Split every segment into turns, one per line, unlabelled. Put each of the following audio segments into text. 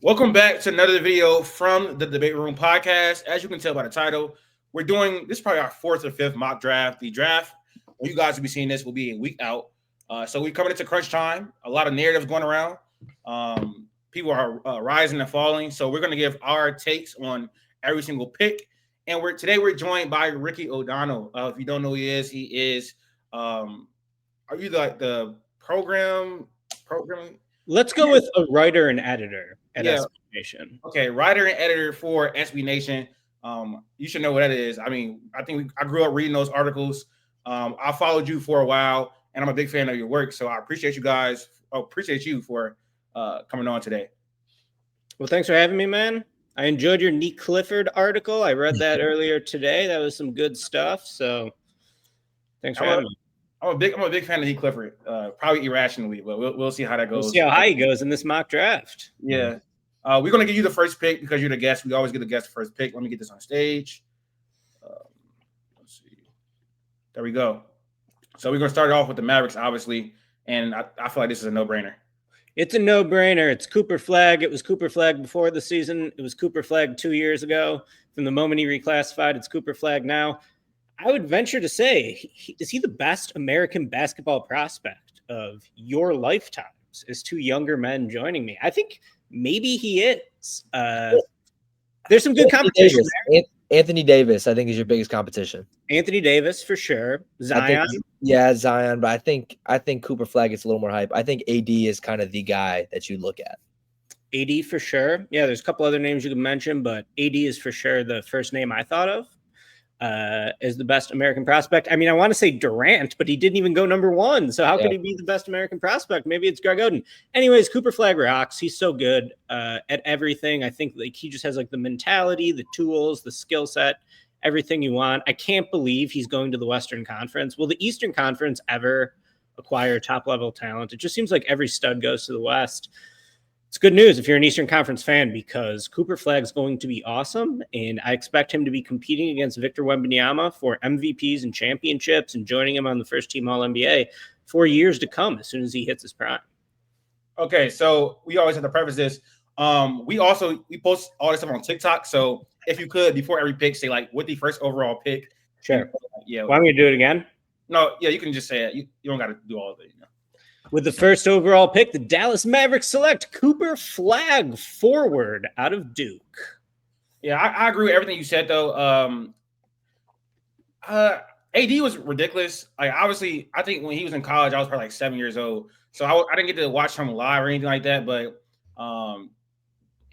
Welcome back to another video from the Debate Room podcast. As you can tell by the title, we're doing this is probably our fourth or fifth mock draft. The draft, when you guys will be seeing this, will be a week out. So we're coming into crunch time. A lot of narratives going around. People are rising and falling. So we're going to give our takes on every single pick. And we're joined by Ricky O'Donnell. If you don't know who he is. Are you the programming?
Let's go with a writer and editor at SB Nation.
Okay, writer and editor for SB Nation. You should know what that is. I mean, I grew up reading those articles. I followed you for a while, and I'm a big fan of your work. So I appreciate you guys. I appreciate you for coming on today.
Well, thanks for having me, man. I enjoyed your Neat Clifford article. I read that earlier today. That was some good stuff. So thanks for having me.
I'm a big fan of Neat Clifford. Probably irrationally, but we'll see how that goes.
We'll see how high he goes in this mock draft.
Yeah. We're gonna give you the first pick because you're the guest. We always give the guest the first pick. Let me get this on stage. Let's see. There we go. So we're gonna start off with the Mavericks, obviously, and I feel like this is a no-brainer.
It's a no-brainer. It's Cooper Flagg. It was Cooper Flagg before the season. It was Cooper Flagg 2 years ago. From the moment he reclassified, it's Cooper Flagg now. I would venture to say, is he the best American basketball prospect of your lifetimes? As two younger men joining me, I think maybe he is. There's some good competition there.
Anthony Davis, I think, is your biggest competition.
Anthony Davis for sure. Zion,
Zion, but I think Cooper Flagg gets a little more hype. I think AD is kind of the guy that you look at.
AD for sure. Yeah, there's a couple other names you could mention, but AD is for sure the first name I thought of. As the best American prospect. I mean, I want to say Durant, but he didn't even go number one. So how could he be the best American prospect? Maybe it's Greg Oden. Anyways, Cooper Flagg rocks. He's so good at everything. I think like he just has like the mentality, the tools, the skill set, everything you want. I can't believe he's going to the Western Conference. Will the Eastern Conference ever acquire top level talent? It just seems like every stud goes to the West. It's good news if you're an Eastern Conference fan because Cooper Flagg's going to be awesome, and I expect him to be competing against Victor Wembanyama for MVPs and championships and joining him on the first team All-NBA for years to come as soon as he hits his prime.
Okay, so we always have to preface this. We post all this stuff on TikTok, so if you could, before every pick, say like what the first overall pick.
Sure. Yeah. Want me to do it again?
No, yeah, you can just say it. You don't got to do all of it,
With the first overall pick, the Dallas Mavericks select Cooper Flagg, forward out of Duke.
Yeah, I agree with everything you said, though. AD was ridiculous. Like, obviously, I think when he was in college, I was probably like 7 years old. So I didn't get to watch him live or anything like that. But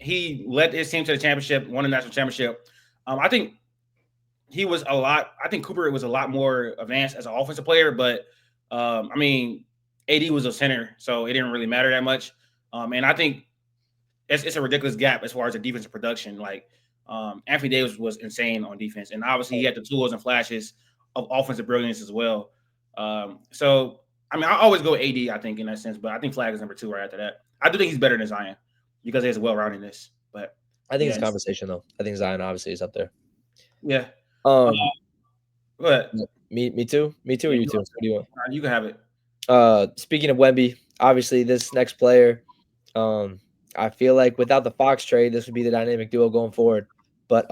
he led his team to the championship, won the national championship. I think Cooper was a lot more advanced as an offensive player. But, I mean, AD was a center, so it didn't really matter that much. And I think it's a ridiculous gap as far as the defensive production. Like Anthony Davis was insane on defense, and obviously he had the tools and flashes of offensive brilliance as well. So I mean, I always go AD, I think, in that sense, but I think Flagg is number 2 right after that. I do think he's better than Zion because he has a well-roundedness. But
I think it's conversation though. I think Zion obviously is up there.
Yeah.
Go
ahead.
Me too. Me too. Or you too? What do you want?
You can have it.
Speaking of Wemby, obviously this next player, I feel like without the Fox trade, this would be the dynamic duo going forward. But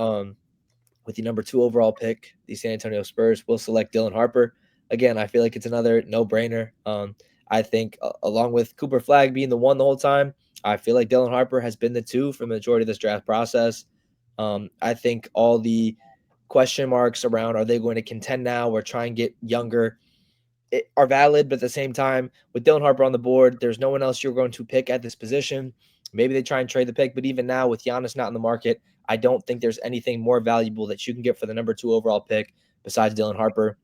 with the number 2 overall pick, the San Antonio Spurs will select Dylan Harper. Again, I feel like it's another no-brainer. I think along with Cooper Flagg being the 1 the whole time, I feel like Dylan Harper has been the 2 for the majority of this draft process. I think all the question marks around are they going to contend now or try and get younger are valid, but at the same time, with Dylan Harper on the board, there's no one else you're going to pick at this position. Maybe they try and trade the pick, but even now with Giannis not in the market, I don't think there's anything more valuable that you can get for the number 2 overall pick besides Dylan Harper.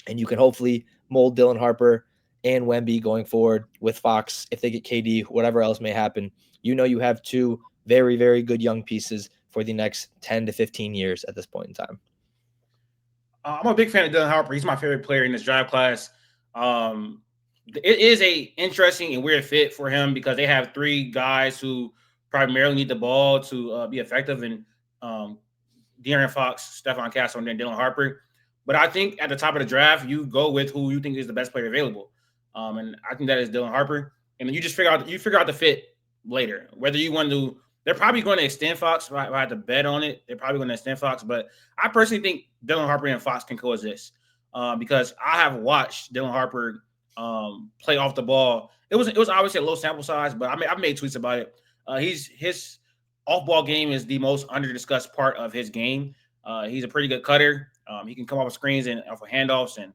And you can hopefully mold Dylan Harper and Wemby going forward with Fox if they get KD, whatever else may happen. You know you have 2 very, very good young pieces for the next 10 to 15 years at this point in time.
I'm a big fan of Dylan Harper. He's my favorite player in this draft class. It is a interesting and weird fit for him because they have 3 guys who primarily need the ball to be effective, and De'Aaron Fox, Stephon Castle, and then Dylan Harper. But I think at the top of the draft, you go with who you think is the best player available, and I think that is Dylan Harper. And then you just figure out the fit later, whether you want to They're probably going to extend Fox. If I had to bet on it, they're probably going to extend Fox. But I personally think Dylan Harper and Fox can coexist because I have watched Dylan Harper play off the ball. It was obviously a low sample size, but I've made tweets about it. His off-ball game is the most under-discussed part of his game. He's a pretty good cutter. He can come off of screens and off of handoffs and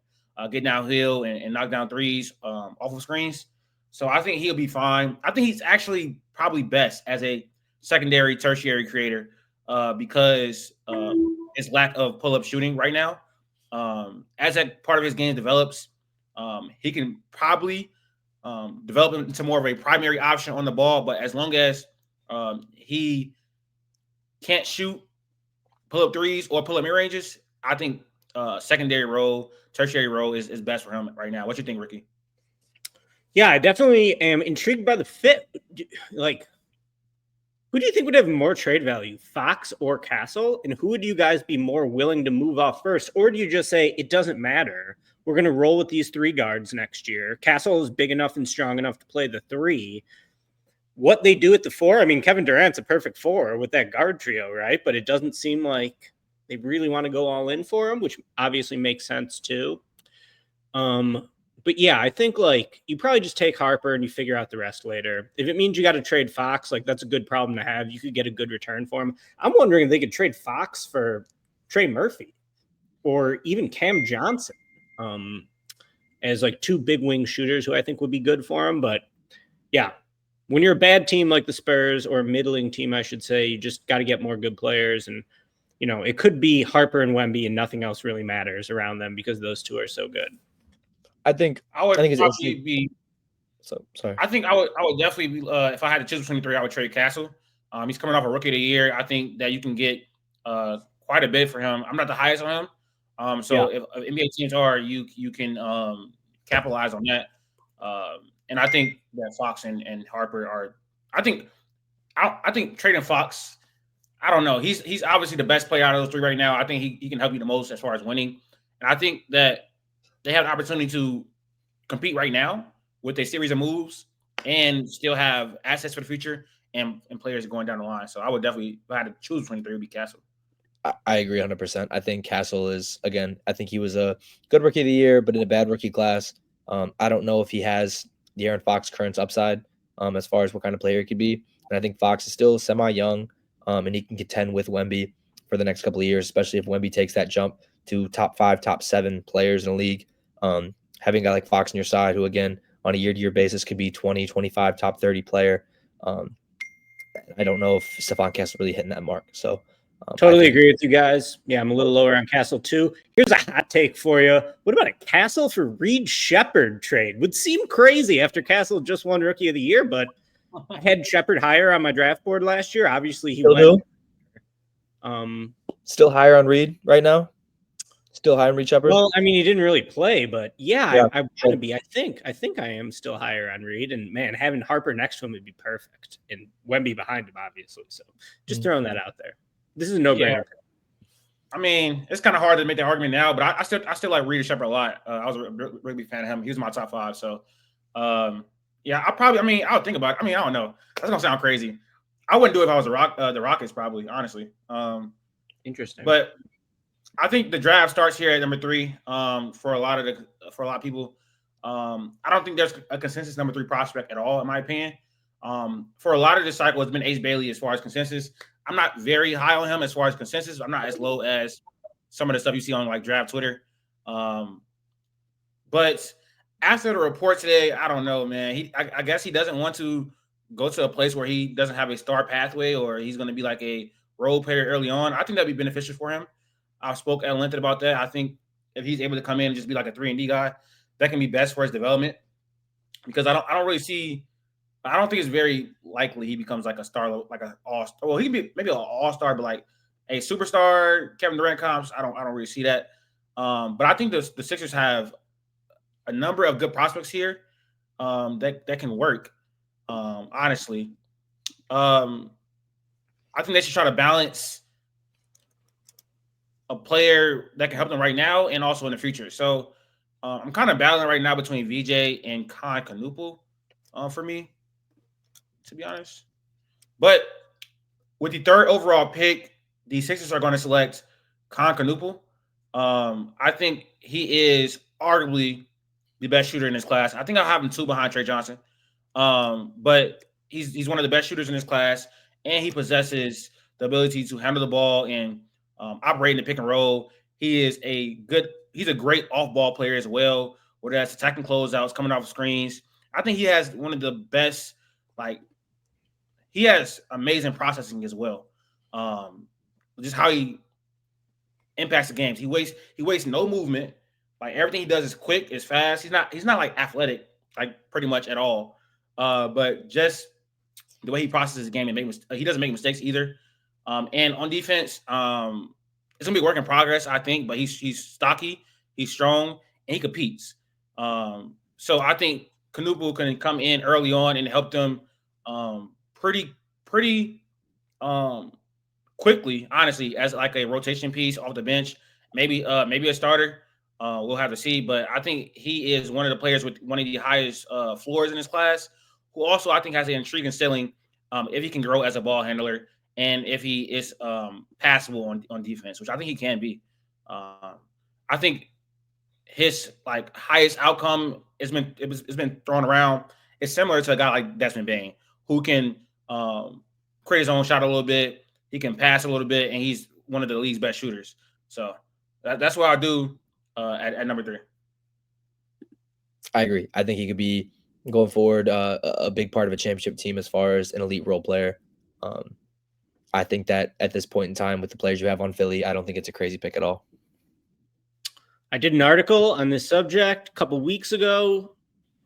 get downhill and knock down threes off of screens. So I think he'll be fine. I think he's actually probably best as a secondary, tertiary creator because his lack of pull-up shooting right now. As that part of his game develops, he can probably develop into more of a primary option on the ball. But as long as he can't shoot pull-up threes or pull-up mid-ranges, I think secondary role, tertiary role is best for him right now. What you think, Ricky?
Yeah, I definitely am intrigued by the fit. Like, who do you think would have more trade value, Fox or Castle? And who would you guys be more willing to move off first? Or do you just say it doesn't matter? We're going to roll with these 3 guards next year. Castle is big enough and strong enough to play the 3. What they do at the 4, I mean, Kevin Durant's a perfect 4 with that guard trio, right? But it doesn't seem like they really want to go all in for him, which obviously makes sense too. But yeah, I think like you probably just take Harper and you figure out the rest later. If it means you got to trade Fox, like that's a good problem to have. You could get a good return for him. I'm wondering if they could trade Fox for Trey Murphy or even Cam Johnson as like 2 big wing shooters who I think would be good for him. But yeah, when you're a bad team like the Spurs or a middling team, I should say, you just got to get more good players. And, you know, it could be Harper and Wemby and nothing else really matters around them because those 2 are so good.
I think it's probably be.
So sorry.
I think I would definitely be if I had to choose between the 3, I would trade Castle. He's coming off a rookie of the year. I think that you can get quite a bit for him. I'm not the highest on him. So if NBA teams are, you can capitalize on that. And I think that Fox and Harper are. I think trading Fox. I don't know. He's obviously the best player out of those 3 right now. I think he can help you the most as far as winning. And I think that they have the opportunity to compete right now with a series of moves and still have assets for the future and players going down the line. So I would definitely, if I had to choose between the 3, would be Castle.
I agree 100%. I think Castle is, again, I think he was a good rookie of the year, but in a bad rookie class. I don't know if he has the Aaron Fox current upside as far as what kind of player he could be. And I think Fox is still semi-young and he can contend with Wemby for the next couple of years, especially if Wemby takes that jump to top 5, top 7 players in the league. Having a guy like Fox on your side, who again on a year-to-year basis could be 20, 25, top 30 player. I don't know if Stephon Castle really hitting that mark. So
totally agree with you guys. Yeah, I'm a little lower on Castle too. Here's a hot take for you. What about a Castle for Reed Shepherd trade? Would seem crazy after Castle just won Rookie of the Year, but I had Shepherd higher on my draft board last year. Obviously, he went.
Still higher on Reed right now. Still high on Reed Shepherd?
Well, I mean, he didn't really play, but yeah. I want to be. I think I am still higher on Reed. And man, having Harper next to him would be perfect. And Wemby behind him, obviously. So just throwing that out there. This is a no-brainer.
I mean, it's kind of hard to make that argument now, but I still like Reed Shepherd a lot. I was a really big fan of him. He was my top 5. So yeah, I would think about it. I mean, I don't know. That's gonna sound crazy. I wouldn't do it if I was the Rockets, probably, honestly.
Interesting.
But I think the draft starts here at number 3 for a lot of people. I don't think there's a consensus number 3 prospect at all, in my opinion. For a lot of this cycle, it's been Ace Bailey as far as consensus. I'm not very high on him as far as consensus. I'm not as low as some of the stuff you see on like draft Twitter. But after the report today, I don't know, man. I guess he doesn't want to go to a place where he doesn't have a star pathway or he's going to be like a role player early on. I think that'd be beneficial for him. I spoke at length about that. I think if he's able to come in and just be like a 3-and-D guy, that can be best for his development. Because I don't really see. I don't think it's very likely he becomes like a star, like an all-star. Well, he can be maybe an all-star, but like a superstar, Kevin Durant comps. I don't really see that. But I think the Sixers have a number of good prospects here that can work. Honestly, I think they should try to balance a player that can help them right now and also in the future. So I'm kind of battling right now between VJ and Kai Kanupu for me, to be honest. But With the third overall pick, the Sixers are going to select Concanoopel. I think he is arguably the best shooter in his class. I think I'll have him 2 behind Trey Johnson. But he's one of the best shooters in his class, and he possesses the ability to handle the ball and operate in the pick and roll. He's a great off-ball player as well, whether that's attacking closeouts, coming off screens. I think he has one of the best, he has amazing processing as well. Just how he impacts the games. He wastes no movement. Like everything he does is quick, is fast. He's not like athletic, like pretty much at all. But just the way he processes the game and he doesn't make mistakes either. And on defense, it's gonna be a work in progress, I think. But he's stocky, he's strong, and he competes. So I think Kanupu can come in early on and help them pretty quickly, honestly, as like a rotation piece off the bench. Maybe a starter. We'll have to see. But I think he is one of the players with one of the highest floors in his class, who also I think has an intriguing ceiling if he can grow as a ball handler and if he is passable on defense, which I think he can be. I think his like highest outcome it's been thrown around. It's similar to a guy like Desmond Bane, who can create his own shot a little bit. He can pass a little bit, and he's one of the league's best shooters. So that's what I do at number 3.
I agree. I think he could be going forward a big part of a championship team as far as an elite role player. I think that at this point in time, with the players you have on Philly, I don't think it's a crazy pick at all.
I did an article on this subject a couple weeks ago.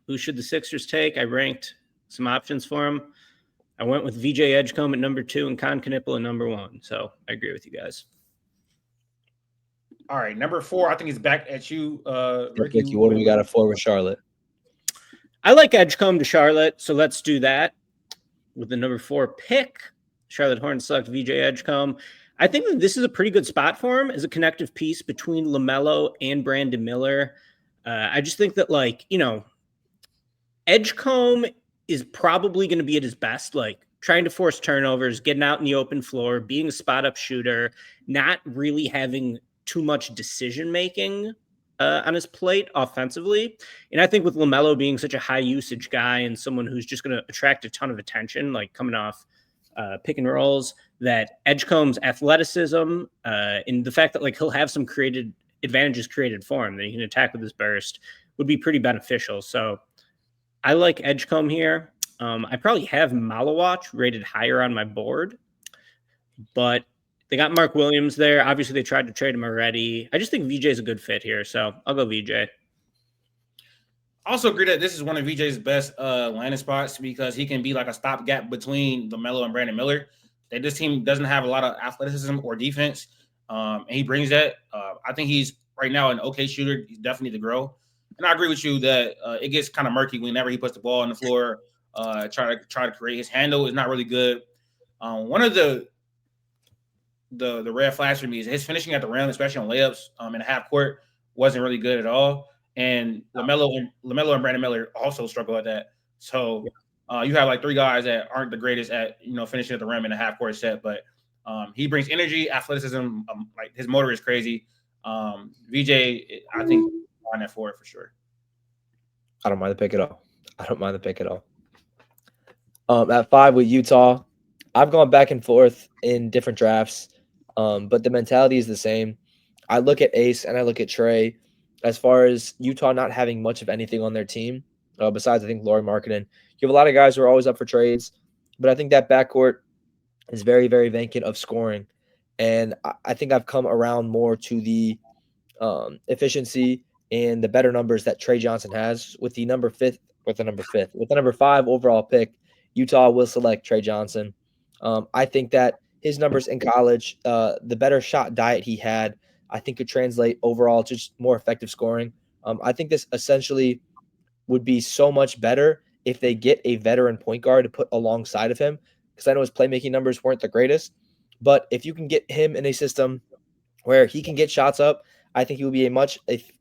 Who should the Sixers take? I ranked some options for him. I went with VJ Edgecombe at number 2 and Concanoopel at number 1. So I agree with you guys.
All right, number 4, I think is back at you.
Ricky, what do we got at 4 with Charlotte?
I like Edgecombe to Charlotte, so let's do that. With the number 4 pick, Charlotte Hornets select VJ Edgecombe. I think that this is a pretty good spot for him as a connective piece between LaMelo and Brandon Miller. I just think that, Edgecombe is probably going to be at his best, trying to force turnovers, getting out in the open floor, being a spot-up shooter, not really having too much decision-making on his plate offensively. And I think with LaMelo being such a high-usage guy and someone who's just going to attract a ton of attention, coming off pick and rolls, that Edgecombe's athleticism and the fact that he'll have some advantages created for him that he can attack with his burst would be pretty beneficial. So I like Edgecombe here. I probably have Malawach rated higher on my board, but they got Mark Williams there. Obviously, they tried to trade him already. I just think VJ is a good fit here, so I'll go VJ.
I also agree that this is one of VJ's best landing spots because he can be like a stopgap between LaMelo and Brandon Miller. This team doesn't have a lot of athleticism or defense, and he brings that. I think he's right now an okay shooter. He's definitely to grow. And I agree with you that it gets kind of murky whenever he puts the ball on the floor. Try to create his handle is not really good. One of the red flags for me is his finishing at the rim, especially on layups in the half court, wasn't really good at all. And LaMelo and Brandon Miller also struggle at that. So you have 3 guys that aren't the greatest at finishing at the rim in a half court set, but he brings energy, athleticism. His motor is crazy. VJ, I think on that for sure.
I don't mind the pick at all. At 5 with Utah, I've gone back and forth in different drafts, but the mentality is the same. I look at Ace and I look at Trey. As far as Utah not having much of anything on their team, besides I think Lauri Markkanen, you have a lot of guys who are always up for trades, but I think that backcourt is very, very vacant of scoring, and I think I've come around more to the efficiency and the better numbers that Trey Johnson has with the number 5 overall pick. Utah will select Trey Johnson. I think that his numbers in college, the better shot diet he had, I think could translate overall to just more effective scoring. I think this essentially would be so much better if they get a veteran point guard to put alongside of him, because I know his playmaking numbers weren't the greatest. But if you can get him in a system where he can get shots up, I think he will be a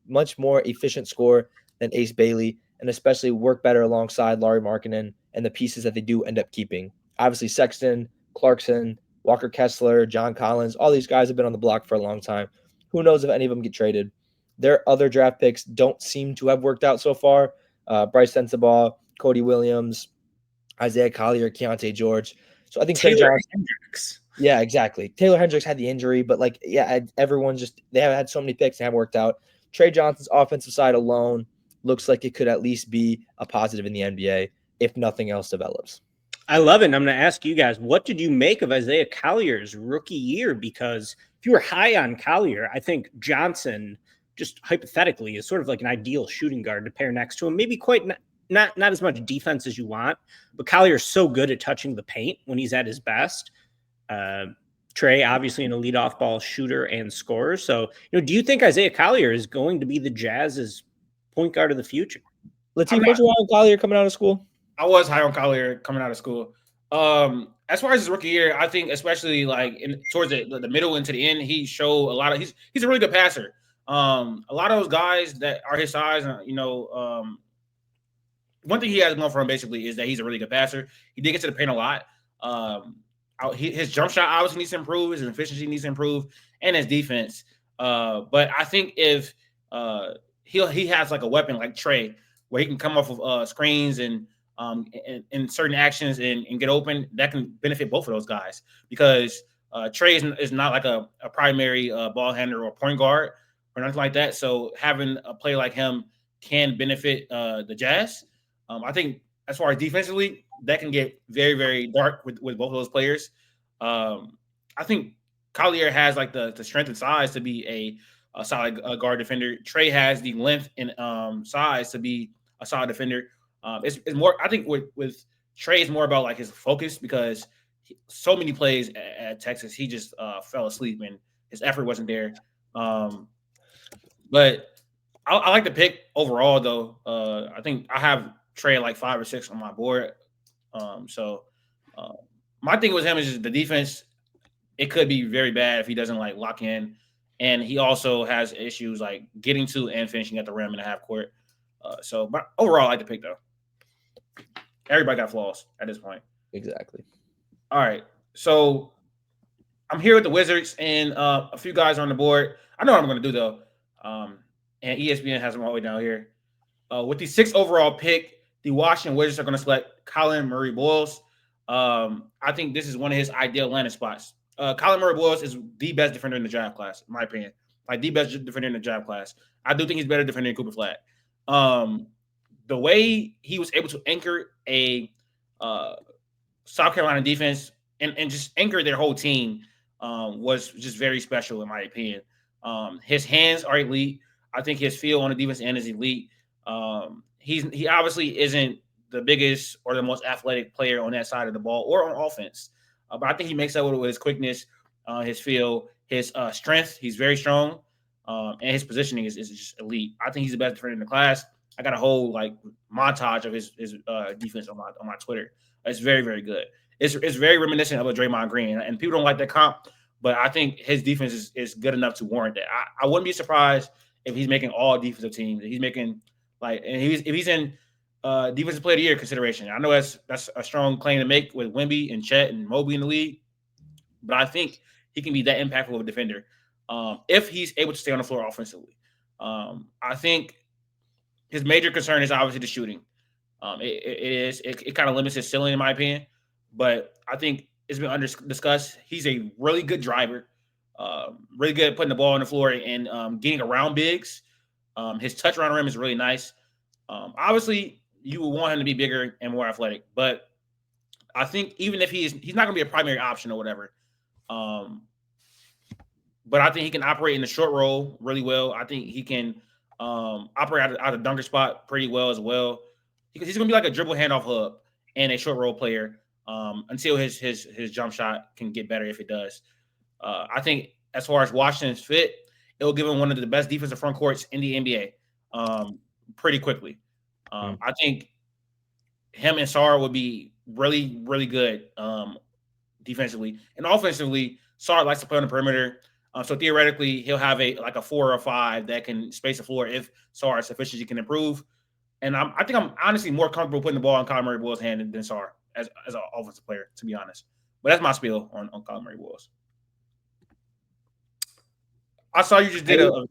much more efficient scorer than Ace Bailey, and especially work better alongside Lauri Markkanen and the pieces that they do end up keeping. Obviously, Sexton, Clarkson, Walker Kessler, John Collins, all these guys have been on the block for a long time. Who knows if any of them get traded? Their other draft picks don't seem to have worked out so far. Bryce Sensabaugh, Cody Williams, Isaiah Collier, Keontae George. So I think Trey
Taylor
Johnson.
Hendricks.
Yeah, exactly. Taylor Hendricks had the injury, but everyone they have had so many picks and haven't worked out. Trey Johnson's offensive side alone looks like it could at least be a positive in the NBA if nothing else develops.
I love it. And I'm going to ask you guys, what did you make of Isaiah Collier's rookie year? Because if you were high on Collier, I think Johnson, just hypothetically, is sort of like an ideal shooting guard to pair next to him. Maybe quite not as much defense as you want, but Collier's so good at touching the paint when he's at his best. Trey, obviously an elite off-ball shooter and scorer. So, do you think Isaiah Collier is going to be the Jazz's point guard of the future?
Latif, what's your on Collier coming out of school?
I was high on Collier coming out of school. As far as his rookie year, I think especially like towards the middle into the end, he showed a lot of. He's a really good passer. A lot of those guys that are his size, one thing he has going for him basically is that he's a really good passer. He did get to the paint a lot. His jump shot obviously needs to improve. His efficiency needs to improve, and his defense. But I think if he has like a weapon like Trey, where he can come off of screens and certain actions and get open, that can benefit both of those guys because Trey is not like a primary ball handler or point guard or nothing like that. So having a play like him can benefit the Jazz. I think as far as defensively, that can get very, very dark with both of those players. I think Collier has like the strength and size to be a solid guard defender. Trey has the length and size to be a solid defender. It's more, I think with Trey, it's more about like his focus because so many plays at Texas, he just fell asleep and his effort wasn't there. But I like the pick overall, though. I think I have Trey at like 5 or 6 on my board. My thing with him is just the defense. It could be very bad if he doesn't like lock in. And he also has issues like getting to and finishing at the rim in the half court. But overall, I like the pick, though. Everybody got flaws at this point.
Exactly.
All right. So I'm here with the Wizards, and a few guys are on the board. I know what I'm going to do, though. And ESPN has them all the way down here. With the 6th overall pick, the Washington Wizards are going to select Colin Murray-Boyles. I think this is one of his ideal landing spots. Colin Murray-Boyles is the best defender in the draft class, in my opinion. Like, the best defender in the draft class. I do think he's better defender than Cooper Flag. The way he was able to anchor a South Carolina defense and just anchor their whole team was just very special, in my opinion. His hands are elite. I think his feel on the defense end is elite. He obviously isn't the biggest or the most athletic player on that side of the ball or on offense. But I think he makes up with his quickness, his feel, his strength. He's very strong, and his positioning is just elite. I think he's the best defender in the class. I got a whole like montage of his defense on my Twitter. It's very, very good. It's very reminiscent of a Draymond Green, and people don't like that comp, but I think his defense is good enough to warrant that. I wouldn't be surprised if he's making all defensive teams. He's making if he's in defensive player of the year consideration. I know that's a strong claim to make with Wemby and Chet and Mobley in the league, but I think he can be that impactful of a defender if he's able to stay on the floor offensively. I think his major concern is obviously the shooting. It kind of limits his ceiling, in my opinion, but I think it's been discussed. He's a really good driver, really good at putting the ball on the floor and getting around bigs. His touch around the rim is really nice. Obviously, you would want him to be bigger and more athletic, but I think even if he's not going to be a primary option or whatever, but I think he can operate in the short roll really well. I think he can operate out of dunker spot pretty well as well. Because he's going to be like a dribble handoff hub and a short roll player until his jump shot can get better if it does. I think as far as Washington's fit, it will give him one of the best defensive front courts in the NBA pretty quickly. I think him and Sarr would be really, really good defensively. And offensively, Sarr likes to play on the perimeter. So theoretically, he'll have a 4 or 5 that can space the floor if Sarr's efficiency can improve. And I think I'm honestly more comfortable putting the ball in Colin Murray-Boyles' hand than Sarr as an offensive player, to be honest. But that's my spiel on Colin Murray Boyles. I saw you just did a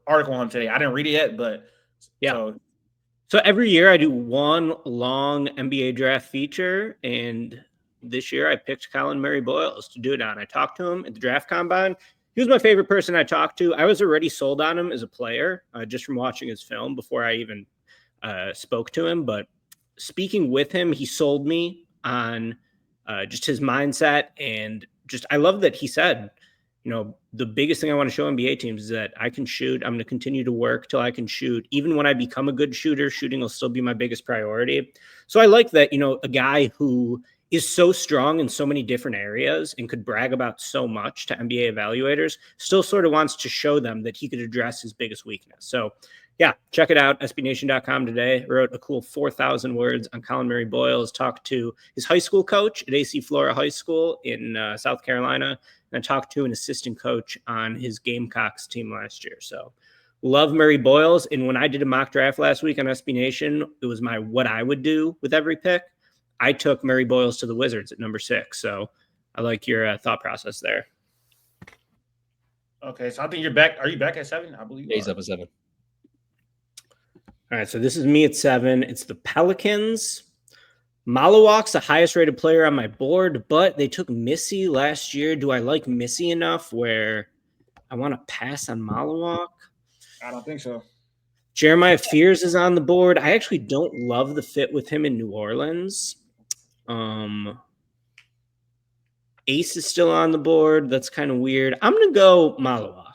article on him today. I didn't read it yet, but
yeah. So every year I do one long NBA draft feature, and this year I picked Colin Murray Boyles to do it on. I talked to him at the draft combine. He was my favorite person I talked to. I was already sold on him as a player just from watching his film before I even spoke to him. But speaking with him, he sold me on just his mindset. And just I love that he said, the biggest thing I want to show NBA teams is that I can shoot. I'm going to continue to work till I can shoot. Even when I become a good shooter, shooting will still be my biggest priority. So I like that, a guy who is so strong in so many different areas and could brag about so much to NBA evaluators still sort of wants to show them that he could address his biggest weakness. So yeah, check it out. SBNation.com today wrote a cool 4,000 words on Colin Murray Boyles, talked to his high school coach at AC Flora High School in South Carolina, and I talked to an assistant coach on his Gamecocks team last year. So love Murray Boyles. And when I did a mock draft last week on SB Nation, it was what I would do with every pick. I took Murray Boyles to the Wizards at number 6. So I like your thought process there.
Okay, so I think you're back. Are you back at 7? I believe
he's up at 7.
All right, so this is me at 7. It's the Pelicans. Malawak's the highest rated player on my board, but they took Missy last year. Do I like Missy enough where I want to pass on Malawak?
I don't think so.
Jeremiah Fears is on the board. I actually don't love the fit with him in New Orleans. Ace is still on the board. That's kind of weird. I'm going to go Malawak.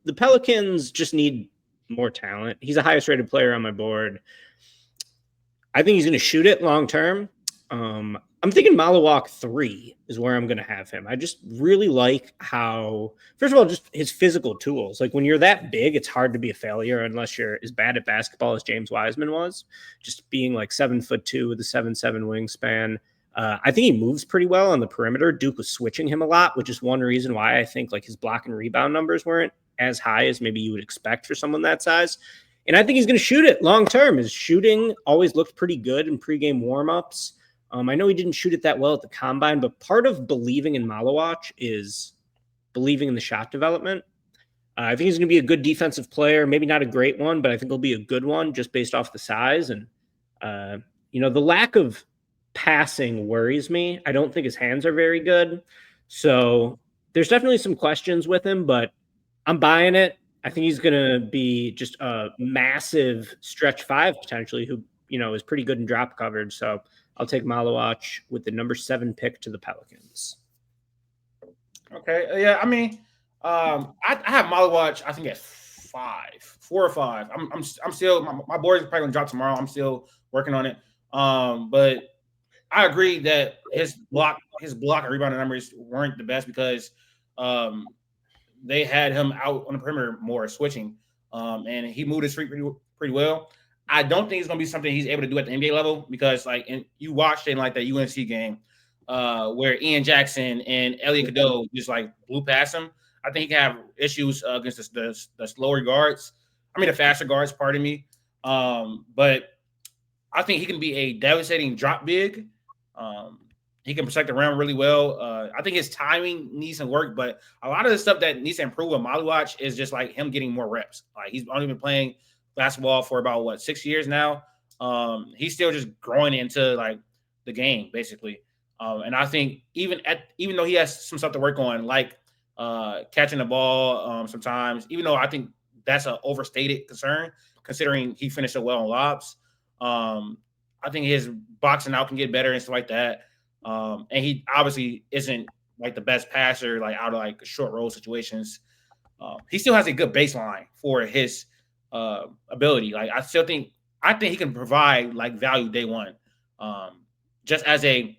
The Pelicans just need more talent. He's the highest rated player on my board. I think he's going to shoot it long term. I'm thinking Malawak 3 is where I'm going to have him. I just really like how, first of all, just his physical tools. Like when you're that big, it's hard to be a failure unless you're as bad at basketball as James Wiseman was. Just being like 7'2" with a 7'7" wingspan. I think he moves pretty well on the perimeter. Duke was switching him a lot, which is one reason why I think like his block and rebound numbers weren't as high as maybe you would expect for someone that size. And I think he's going to shoot it long term. His shooting always looked pretty good in pregame warmups. I know he didn't shoot it that well at the combine, but part of believing in Malawak is believing in the shot development. I think he's going to be a good defensive player, maybe not a great one, but I think he'll be a good one just based off the size. And, the lack of passing worries me. I don't think his hands are very good. So there's definitely some questions with him, but I'm buying it. I think he's going to be just a massive stretch 5 potentially who, is pretty good in drop coverage. So I'll take Malawak with the number 7 pick to the Pelicans.
Okay. Yeah. I mean, I have Malawak, I think at 4 or 5. I'm still, my board is probably going to drop tomorrow. I'm still working on it. But I agree that his block and rebound numbers weren't the best because they had him out on the perimeter more switching. And he moved his feet pretty well. I don't think it's going to be something he's able to do at the NBA level because, you watched it in like that UNC game where Ian Jackson and Elliot Cadeau just blew past him. I think he can have issues against the slower guards. The faster guards, pardon me. But I think he can be a devastating drop big. He can protect the rim really well. I think his timing needs some work, but a lot of the stuff that needs to improve with Malawak is just him getting more reps. He's only been playing basketball for about 6 years now. He's still just growing into the game basically. And I think even though he has some stuff to work on, catching the ball sometimes, even though I think that's an overstated concern considering he finished so well on lobs. I think his boxing out can get better and stuff like that. And he obviously isn't the best passer out of short roll situations. He still has a good baseline for his ability. I think he can provide value day one, just as a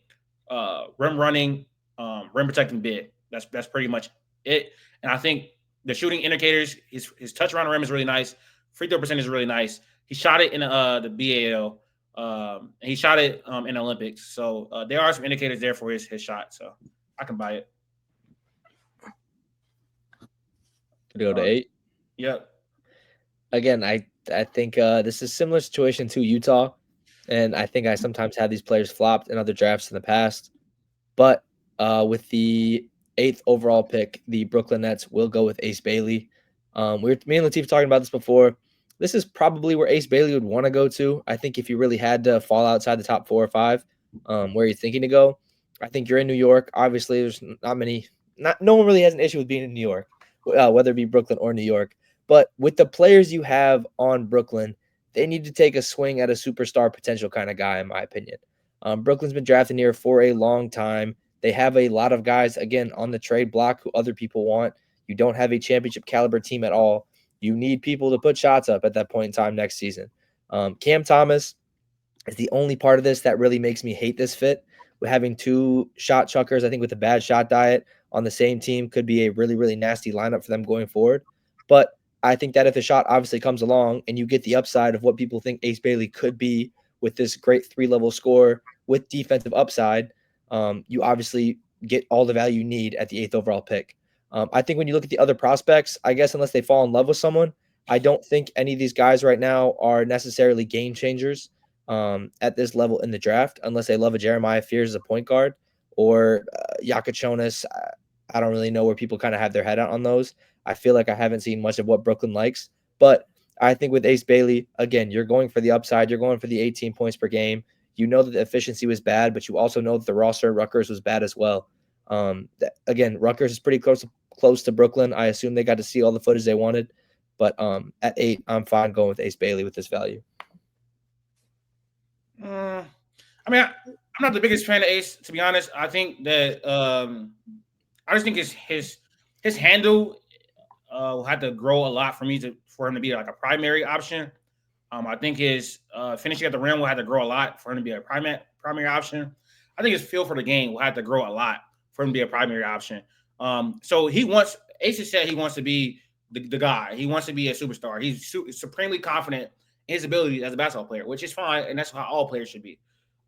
rim running, rim protecting big. That's pretty much it. And I think the shooting indicators, his touch around the rim is really nice. Free throw percentage is really nice. He shot it in the BAL. He shot it in the Olympics. So there are some indicators there for his shot. So I can buy it.
To go to 8?
Yep.
Again, I think this is a similar situation to Utah. And I think I sometimes had these players flopped in other drafts in the past. But with the 8th overall pick, the Brooklyn Nets will go with Ace Bailey. Me and Latif talking about this before. This is probably where Ace Bailey would want to go to. I think if you really had to fall outside the top 4 or 5, where you're thinking to go, I think you're in New York. Obviously, there's no one really has an issue with being in New York, whether it be Brooklyn or New York. But with the players you have on Brooklyn, they need to take a swing at a superstar potential kind of guy, in my opinion. Brooklyn's been drafting here for a long time. They have a lot of guys, again, on the trade block who other people want. You don't have a championship caliber team at all. You need people to put shots up at that point in time next season. Cam Thomas is the only part of this that really makes me hate this fit. With having 2 shot chuckers, I think with a bad shot diet on the same team could be a really, really nasty lineup for them going forward. But I think that if the shot obviously comes along and you get the upside of what people think Ace Bailey could be with this great 3-level score with defensive upside, you obviously get all the value you need at the 8th overall pick. I think when you look at the other prospects, I guess unless they fall in love with someone, I don't think any of these guys right now are necessarily game changers at this level in the draft, unless they love a Jeremiah Fears as a point guard or Yakachonis. I don't really know where people kind of have their head on those. I feel like I haven't seen much of what Brooklyn likes, but I think with Ace Bailey, again, you're going for the upside. You're going for the 18 points per game. You know that the efficiency was bad, but you also know that the roster at Rutgers was bad as well. Again, Rutgers is pretty close to Brooklyn. I assume they got to see all the footage they wanted, but at 8, I'm fine going with Ace Bailey with this value.
I mean, I'm not the biggest fan of Ace, to be honest. I think that I just think his handle will have to grow a lot for him to be like a primary option. I think his finishing at the rim will have to grow a lot for him to be a primary option. I think his feel for the game will have to grow a lot for him to be a primary option. So Ace has said he wants to be the guy. He wants to be a superstar. He's supremely confident in his ability as a basketball player, which is fine, and that's how all players should be.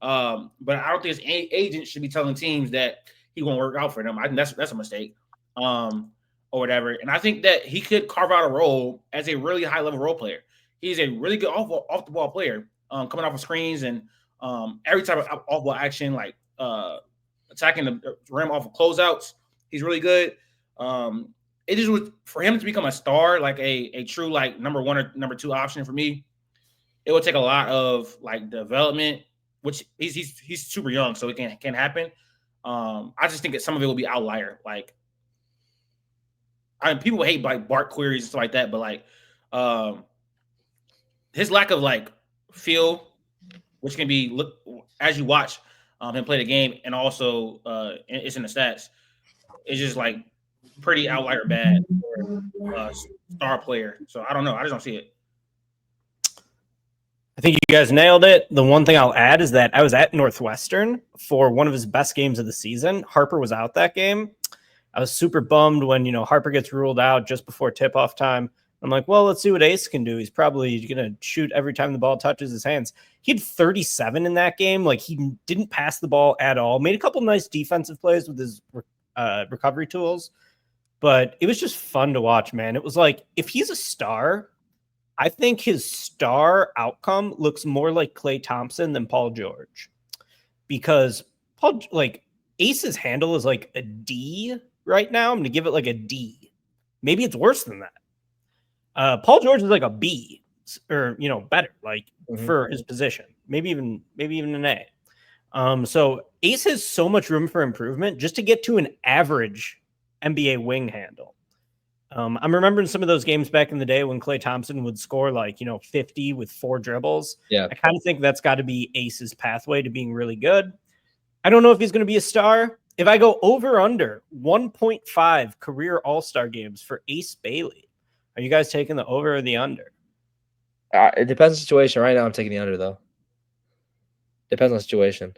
But I don't think his agent should be telling teams that he won't work out for them. I think that's a mistake, or whatever. And I think that he could carve out a role as a really high level role player. He's a really good off the ball player, coming off of screens and every type of off ball action, like attacking the rim off of closeouts. He's really good. It just was for him to become a star, like a true like number 1 or number 2 option for me. It would take a lot of like development, which he's super young, so it can happen. I just think that some of it will be outlier. Like, people hate like Bart queries and stuff like that, but like his lack of like feel, which can be look as you watch him play the game, and also it's in the stats. It's just like pretty outlier bad for a star player. So I don't know. I just don't see it.
I think you guys nailed it. The one thing I'll add is that I was at Northwestern for one of his best games of the season. Harper was out that game. I was super bummed when, Harper gets ruled out just before tip-off time. I'm like, well, let's see what Ace can do. He's probably going to shoot every time the ball touches his hands. He had 37 in that game. Like, he didn't pass the ball at all. Made a couple nice defensive plays with his recovery tools. But it was just fun to watch, man. It was like, if he's a star, I think his star outcome looks more like Klay Thompson than Paul George. Because Ace's handle is like a D right now. I'm going to give it like a D. Maybe it's worse than that. Paul George is like a B, or better, like for his position. Maybe even an A. So Ace has so much room for improvement just to get to an average NBA wing handle. I'm remembering some of those games back in the day when Klay Thompson would score 50 with 4 dribbles.
Yeah,
I kind of think that's got to be Ace's pathway to being really good. I don't know if he's going to be a star. If I go over under 1.5 career All-Star games for Ace Bailey, are you guys taking the over or the under?
It depends on the situation. Right now, I'm taking the under, though. Depends on the situation.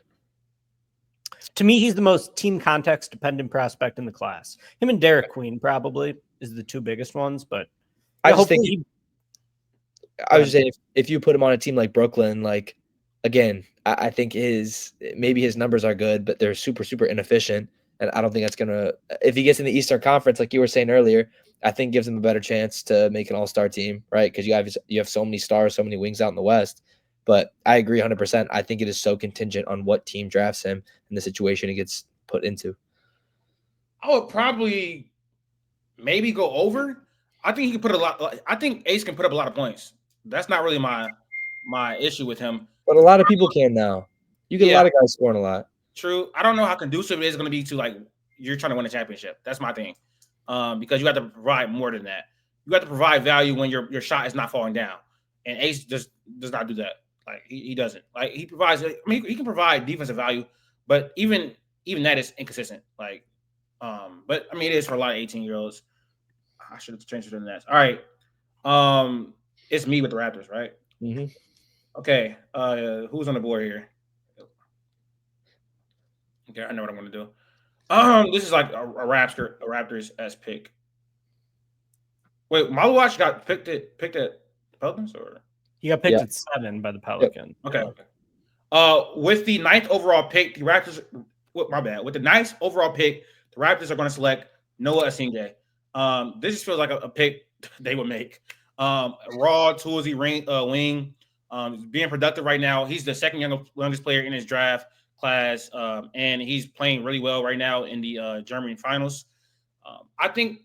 To me, he's the most team context dependent prospect in the class. Him and Derek Queen probably is the 2 biggest ones, but
I was just saying if you put him on a team like Brooklyn, like, again, I think maybe his numbers are good, but they're super, super inefficient. And I don't think that's going to – if he gets in the Eastern Conference, like you were saying earlier, I think gives him a better chance to make an all-star team, right? Because you have so many stars, so many wings out in the West. But I agree 100%. I think it is so contingent on what team drafts him and the situation he gets put put into?
I would probably maybe go over. I think he can put a lot. I think Ace can put up a lot of points. That's not really my issue with him.
But a lot of people can now. You get a lot of guys scoring a lot.
True. I don't know how conducive it is going to be to like you're trying to win a championship. That's my thing. Because you have to provide more than that. You have to provide value when your shot is not falling down. And Ace just does not do that. Like he doesn't. Like he provides. I mean, he can provide defensive value, but even that is inconsistent. Like, but I mean, it is for a lot of 18-year-olds. I should have changed it to the Nets. All right. It's me with the Raptors, right?
Mm-hmm.
Okay. Who's on the board here? Okay, I know what I'm going to do. This is like a Raptors as pick. Wait, Malawach got picked at Pelicans, or
he got picked at 7 by the Pelicans.
Okay. With the 9th overall pick, the Raptors. My bad. With the 9th overall pick, the Raptors are going to select Noah Asinge. This just feels like a pick they would make. Raw, toolsy wing, being productive right now. He's the second youngest player in his draft class, and he's playing really well right now in the German finals. I think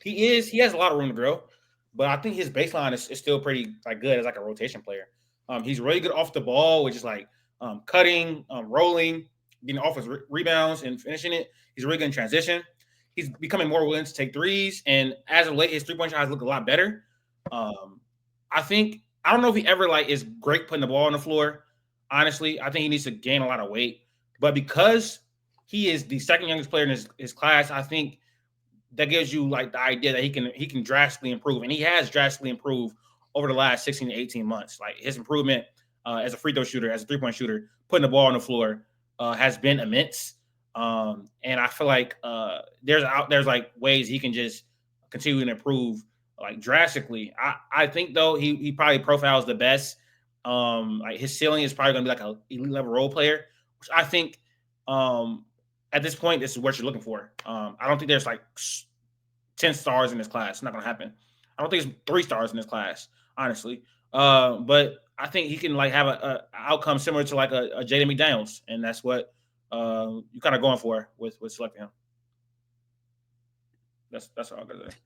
he has a lot of room to grow, but I think his baseline is still pretty like good as like a rotation player. He's really good off the ball, which is like cutting, rolling, getting offensive rebounds and finishing it. He's really good in transition. He's becoming more willing to take threes, and as of late, his three-point shot has looked a lot better. I don't know if he ever like is great putting the ball on the floor. Honestly, I think he needs to gain a lot of weight. But because he is the second youngest player in his class, I think that gives you like the idea that he can drastically improve, and he has drastically improved over the last 16 to 18 months. Like his improvement as a free throw shooter, as a three-point shooter, putting the ball on the floor has been immense. And I feel like there's like ways he can just continue to improve like drastically. I think though he probably profiles the best. Like his ceiling is probably gonna be like an elite level role player, which I think at this point this is what you're looking for. I don't think there's like 10 stars in this class. It's not gonna happen. I don't think it's 3 stars in this class, honestly. But I think he can like have a outcome similar to like a Jaden McDaniels, and that's what you're kind of going for with selecting him. That's all I'm gonna say.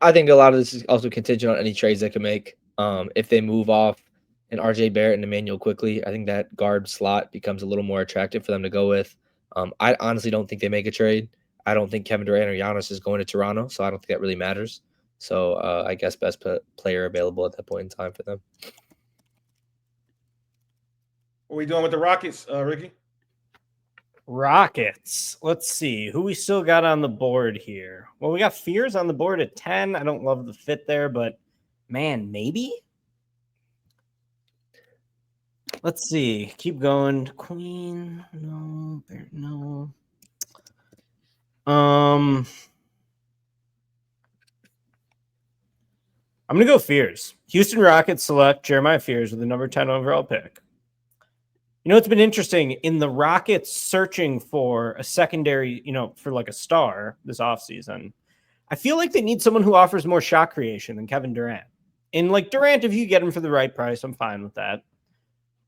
I think a lot of this is also contingent on any trades they can make. If they move off an RJ Barrett and Emmanuel quickly, I think that guard slot becomes a little more attractive for them to go with. I honestly don't think they make a trade. I don't think Kevin Durant or Giannis is going to Toronto, so I don't think that really matters. So I guess best player available at that point in time for them.
What are we doing with the Rockets, Ricky?
Rockets. Let's see who we still got on the board here. Well, we got Fears on the board at 10. I don't love the fit there, but man, maybe. Let's see. Keep going. Queen. No. I'm going to go Fears. Houston Rockets select Jeremiah Fears with the number 10 overall pick. You know, it's been interesting in the Rockets searching for a secondary, for like a star this offseason. I feel like they need someone who offers more shot creation than Kevin Durant. And like Durant, if you get him for the right price, I'm fine with that.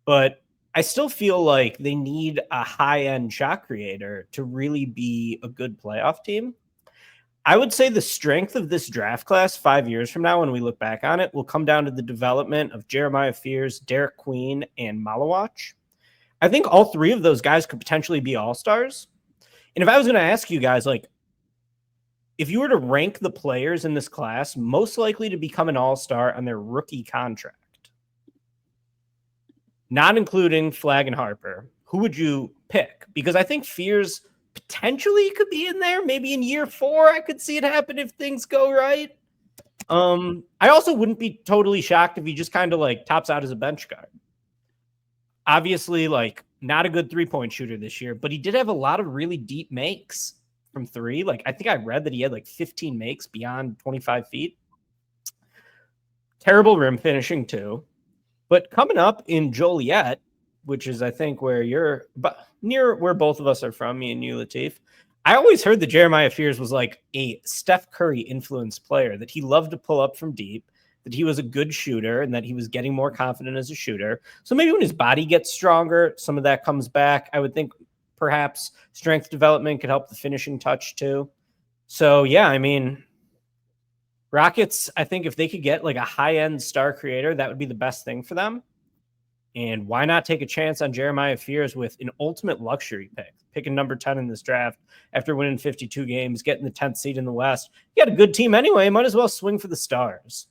But I still feel like they need a high-end shot creator to really be a good playoff team. I would say the strength of this draft class 5 years from now, when we look back on it, will come down to the development of Jeremiah Fears, Derek Queen, and Malawach. I think all 3 of those guys could potentially be all-stars. And if I was going to ask you guys, like, if you were to rank the players in this class most likely to become an all-star on their rookie contract, not including Flagg and Harper, who would you pick? Because I think Fears potentially could be in there. Maybe in year 4, I could see it happen if things go right. I also wouldn't be totally shocked if he just kind of like tops out as a bench guard. Obviously, like not a good 3-point shooter this year, but he did have a lot of really deep makes from 3. Like I think I read that he had like 15 makes beyond 25 feet. Terrible rim finishing too. But coming up in Joliet, which is I think where you're near where both of us are from, me and you, Latif. I always heard that Jeremiah Fears was like a Steph Curry influenced player, that he loved to pull up from deep, that he was a good shooter, and that he was getting more confident as a shooter. So maybe when his body gets stronger, some of that comes back. I would think perhaps strength development could help the finishing touch too. So yeah, I mean, Rockets, I think if they could get like a high-end star creator, that would be the best thing for them. And why not take a chance on Jeremiah Fears with an ultimate luxury pick, picking number 10 in this draft after winning 52 games, getting the 10th seed in the West. You got a good team anyway. Might as well swing for the stars.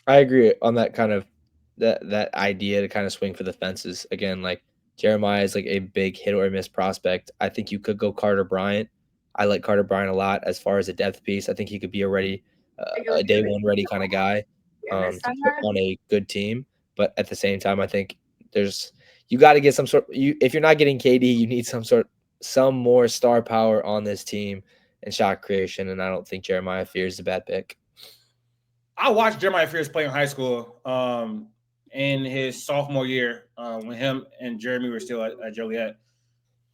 I agree on that kind of that idea to kind of swing for the fences. Again, like Jeremiah is like a big hit or miss prospect. I think you could go Carter Bryant. I like Carter Bryant a lot as far as a depth piece. I think he could be a day one ready kind of guy to put on a good team. But at the same time, I think you got to get if you're not getting KD, you need some more star power on this team and shot creation. And I don't think Jeremiah Fears is a bad pick.
I watched Jeremiah Fears play in high school in his sophomore year when him and Jeremy were still at Joliet.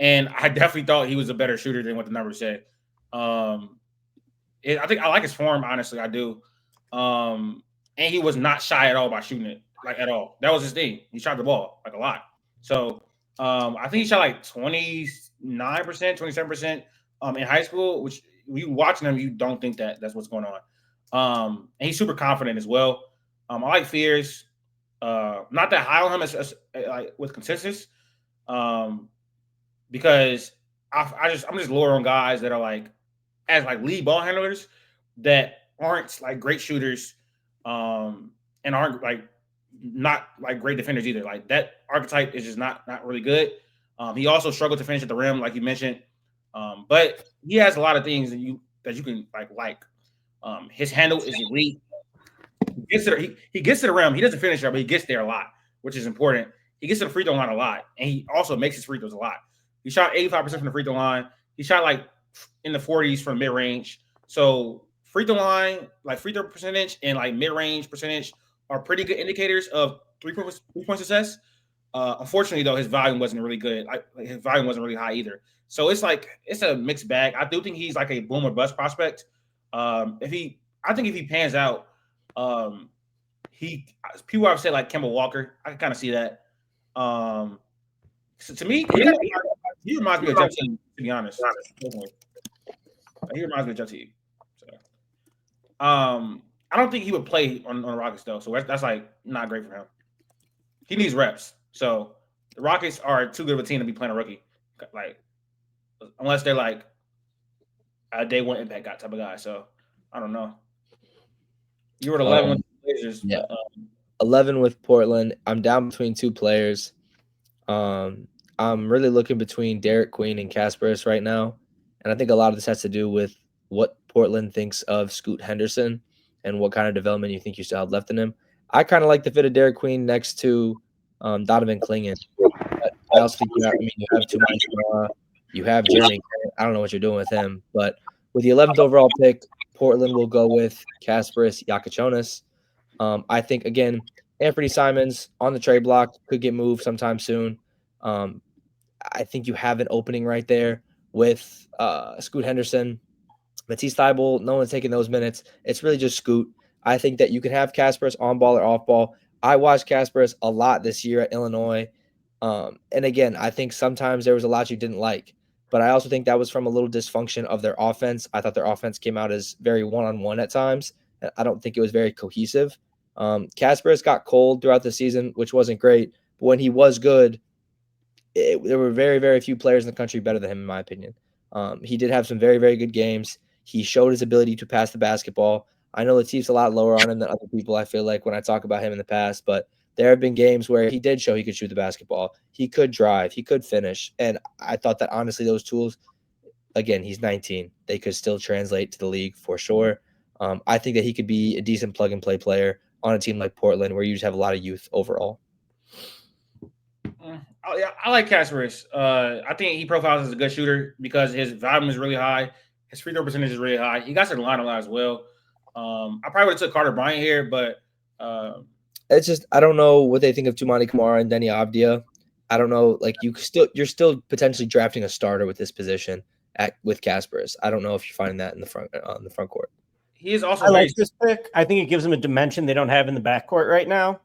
And I definitely thought he was a better shooter than what the numbers said. I think I like his form, honestly. I do. And he was not shy at all about shooting it, like at all. That was his thing. He shot the ball like a lot. So I think he shot like 29%, 27% in high school, which when you watching him, you don't think that's what's going on. And he's super confident as well. I like Fears. Not that high on him as like with consensus. Because I'm just lower on guys that are like as like lead ball handlers that aren't like great shooters, and aren't like not like great defenders either. Like that archetype is just not really good. He also struggled to finish at the rim, like you mentioned. But he has a lot of things that you can like. His handle is elite. He gets to the rim. He doesn't finish there, but he gets there a lot, which is important. He gets to the free throw line a lot, and he also makes his free throws a lot. He shot 85% from the free throw line. He shot like in the 40s from mid range. So free throw line, like free throw percentage and like mid range percentage are pretty good indicators of three-point success. Unfortunately, though, his volume wasn't really good. His volume wasn't really high either. So it's a mixed bag. I do think he's like a boom or bust prospect. If he pans out, people have said like Kemba Walker. I can kind of see that. So to me, he reminds me of Jeff Teague, to be honest. He reminds me of Jeff Teague. So, I don't think he would play on the Rockets though. So that's like not great for him. He needs reps. So the Rockets are too good of a team to be playing a rookie, like unless they're like a day one impact guy type of guy. So I don't know. You were at 11 with the Blazers.
Yeah, 11 with Portland. I'm down between two players. I'm really looking between Derek Queen and Kasparis right now. And I think a lot of this has to do with what Portland thinks of Scoot Henderson and what kind of development you think you still have left in him. I kind of like the fit of Derek Queen next to Donovan Clingan. But I also think you have Tumani Kamara, you have Jeremy. I don't know what you're doing with him. But with the 11th overall pick, Portland will go with Kasparis Yakachonis. I think, again, Anthony Simons on the trade block could get moved sometime soon. I think you have an opening right there with Scoot Henderson. Matisse Thybulle, no one's taking those minutes. It's really just Scoot. I think that you can have Kasparis on ball or off ball. I watched Kasparis a lot this year at Illinois. And again, I think sometimes there was a lot you didn't like. But I also think that was from a little dysfunction of their offense. I thought their offense came out as very one-on-one at times. I don't think it was very cohesive. Kasparis got cold throughout the season, which wasn't great. But when he was good, there were very, very few players in the country better than him, in my opinion. He did have some very, very good games. He showed his ability to pass the basketball. I know Latif's a lot lower on him than other people, I feel like, when I talk about him in the past. But there have been games where he did show he could shoot the basketball. He could drive. He could finish. And I thought that, honestly, those tools, again, he's 19. They could still translate to the league for sure. I think that he could be a decent plug-and-play player on a team like Portland where you just have a lot of youth overall.
Yeah, I like Kasparis. I think he profiles as a good shooter because his volume is really high. His free throw percentage is really high. He got to the line a lot as well. I probably would have took Carter Bryant here, but
it's just I don't know what they think of Tumani Kamara and Denny Avdia. I don't know. Like you're still potentially drafting a starter with this position with Kasparis. I don't know if you're finding that in the front court.
He is also.
I like this pick. I think it gives them a dimension they don't have in the backcourt right now.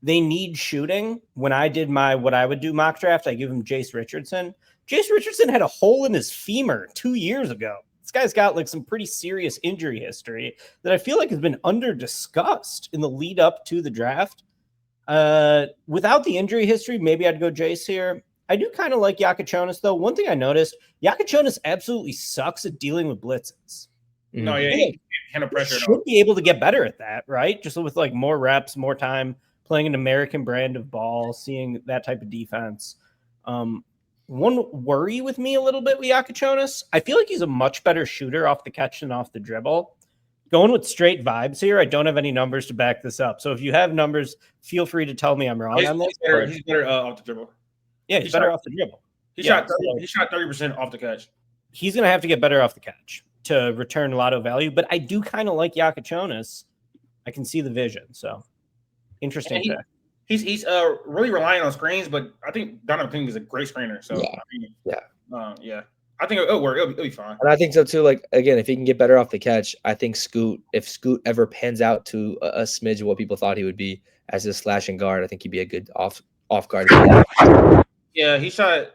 They need shooting. When I did what I would do mock draft, I give him Jace Richardson Jace Richardson had a hole in his femur 2 years ago. This guy's got like some pretty serious injury history that I feel like has been under discussed in the lead up to the draft. Without the injury history, maybe I'd go Jace here. I do kind of like Yakachonis, though. One thing I noticed, Yakachonis absolutely sucks at dealing with blitzes.
No, yeah, he kind of pressure.
Should be able to get better at that, right? Just with like more reps, more time playing an American brand of ball, seeing that type of defense. One worry with me a little bit with Yakachonis, I feel like he's a much better shooter off the catch than off the dribble. Going with straight vibes here, I don't have any numbers to back this up. So if you have numbers, feel free to tell me I'm wrong on this.
He's better off the dribble.
Yeah, he's better off the dribble.
He shot 30% off the catch.
He's going to have to get better off the catch to return lotto value, but I do kind of like Yakachonis. I can see the vision, so interesting pick.
He's really relying on screens, but I think Donovan King is a great screener. So I think it'll work. It'll be fine.
And I think so too. Like again, if he can get better off the catch, I think if Scoot ever pans out to a smidge of what people thought he would be as a slashing guard, I think he'd be a good off guard.
Yeah, he shot.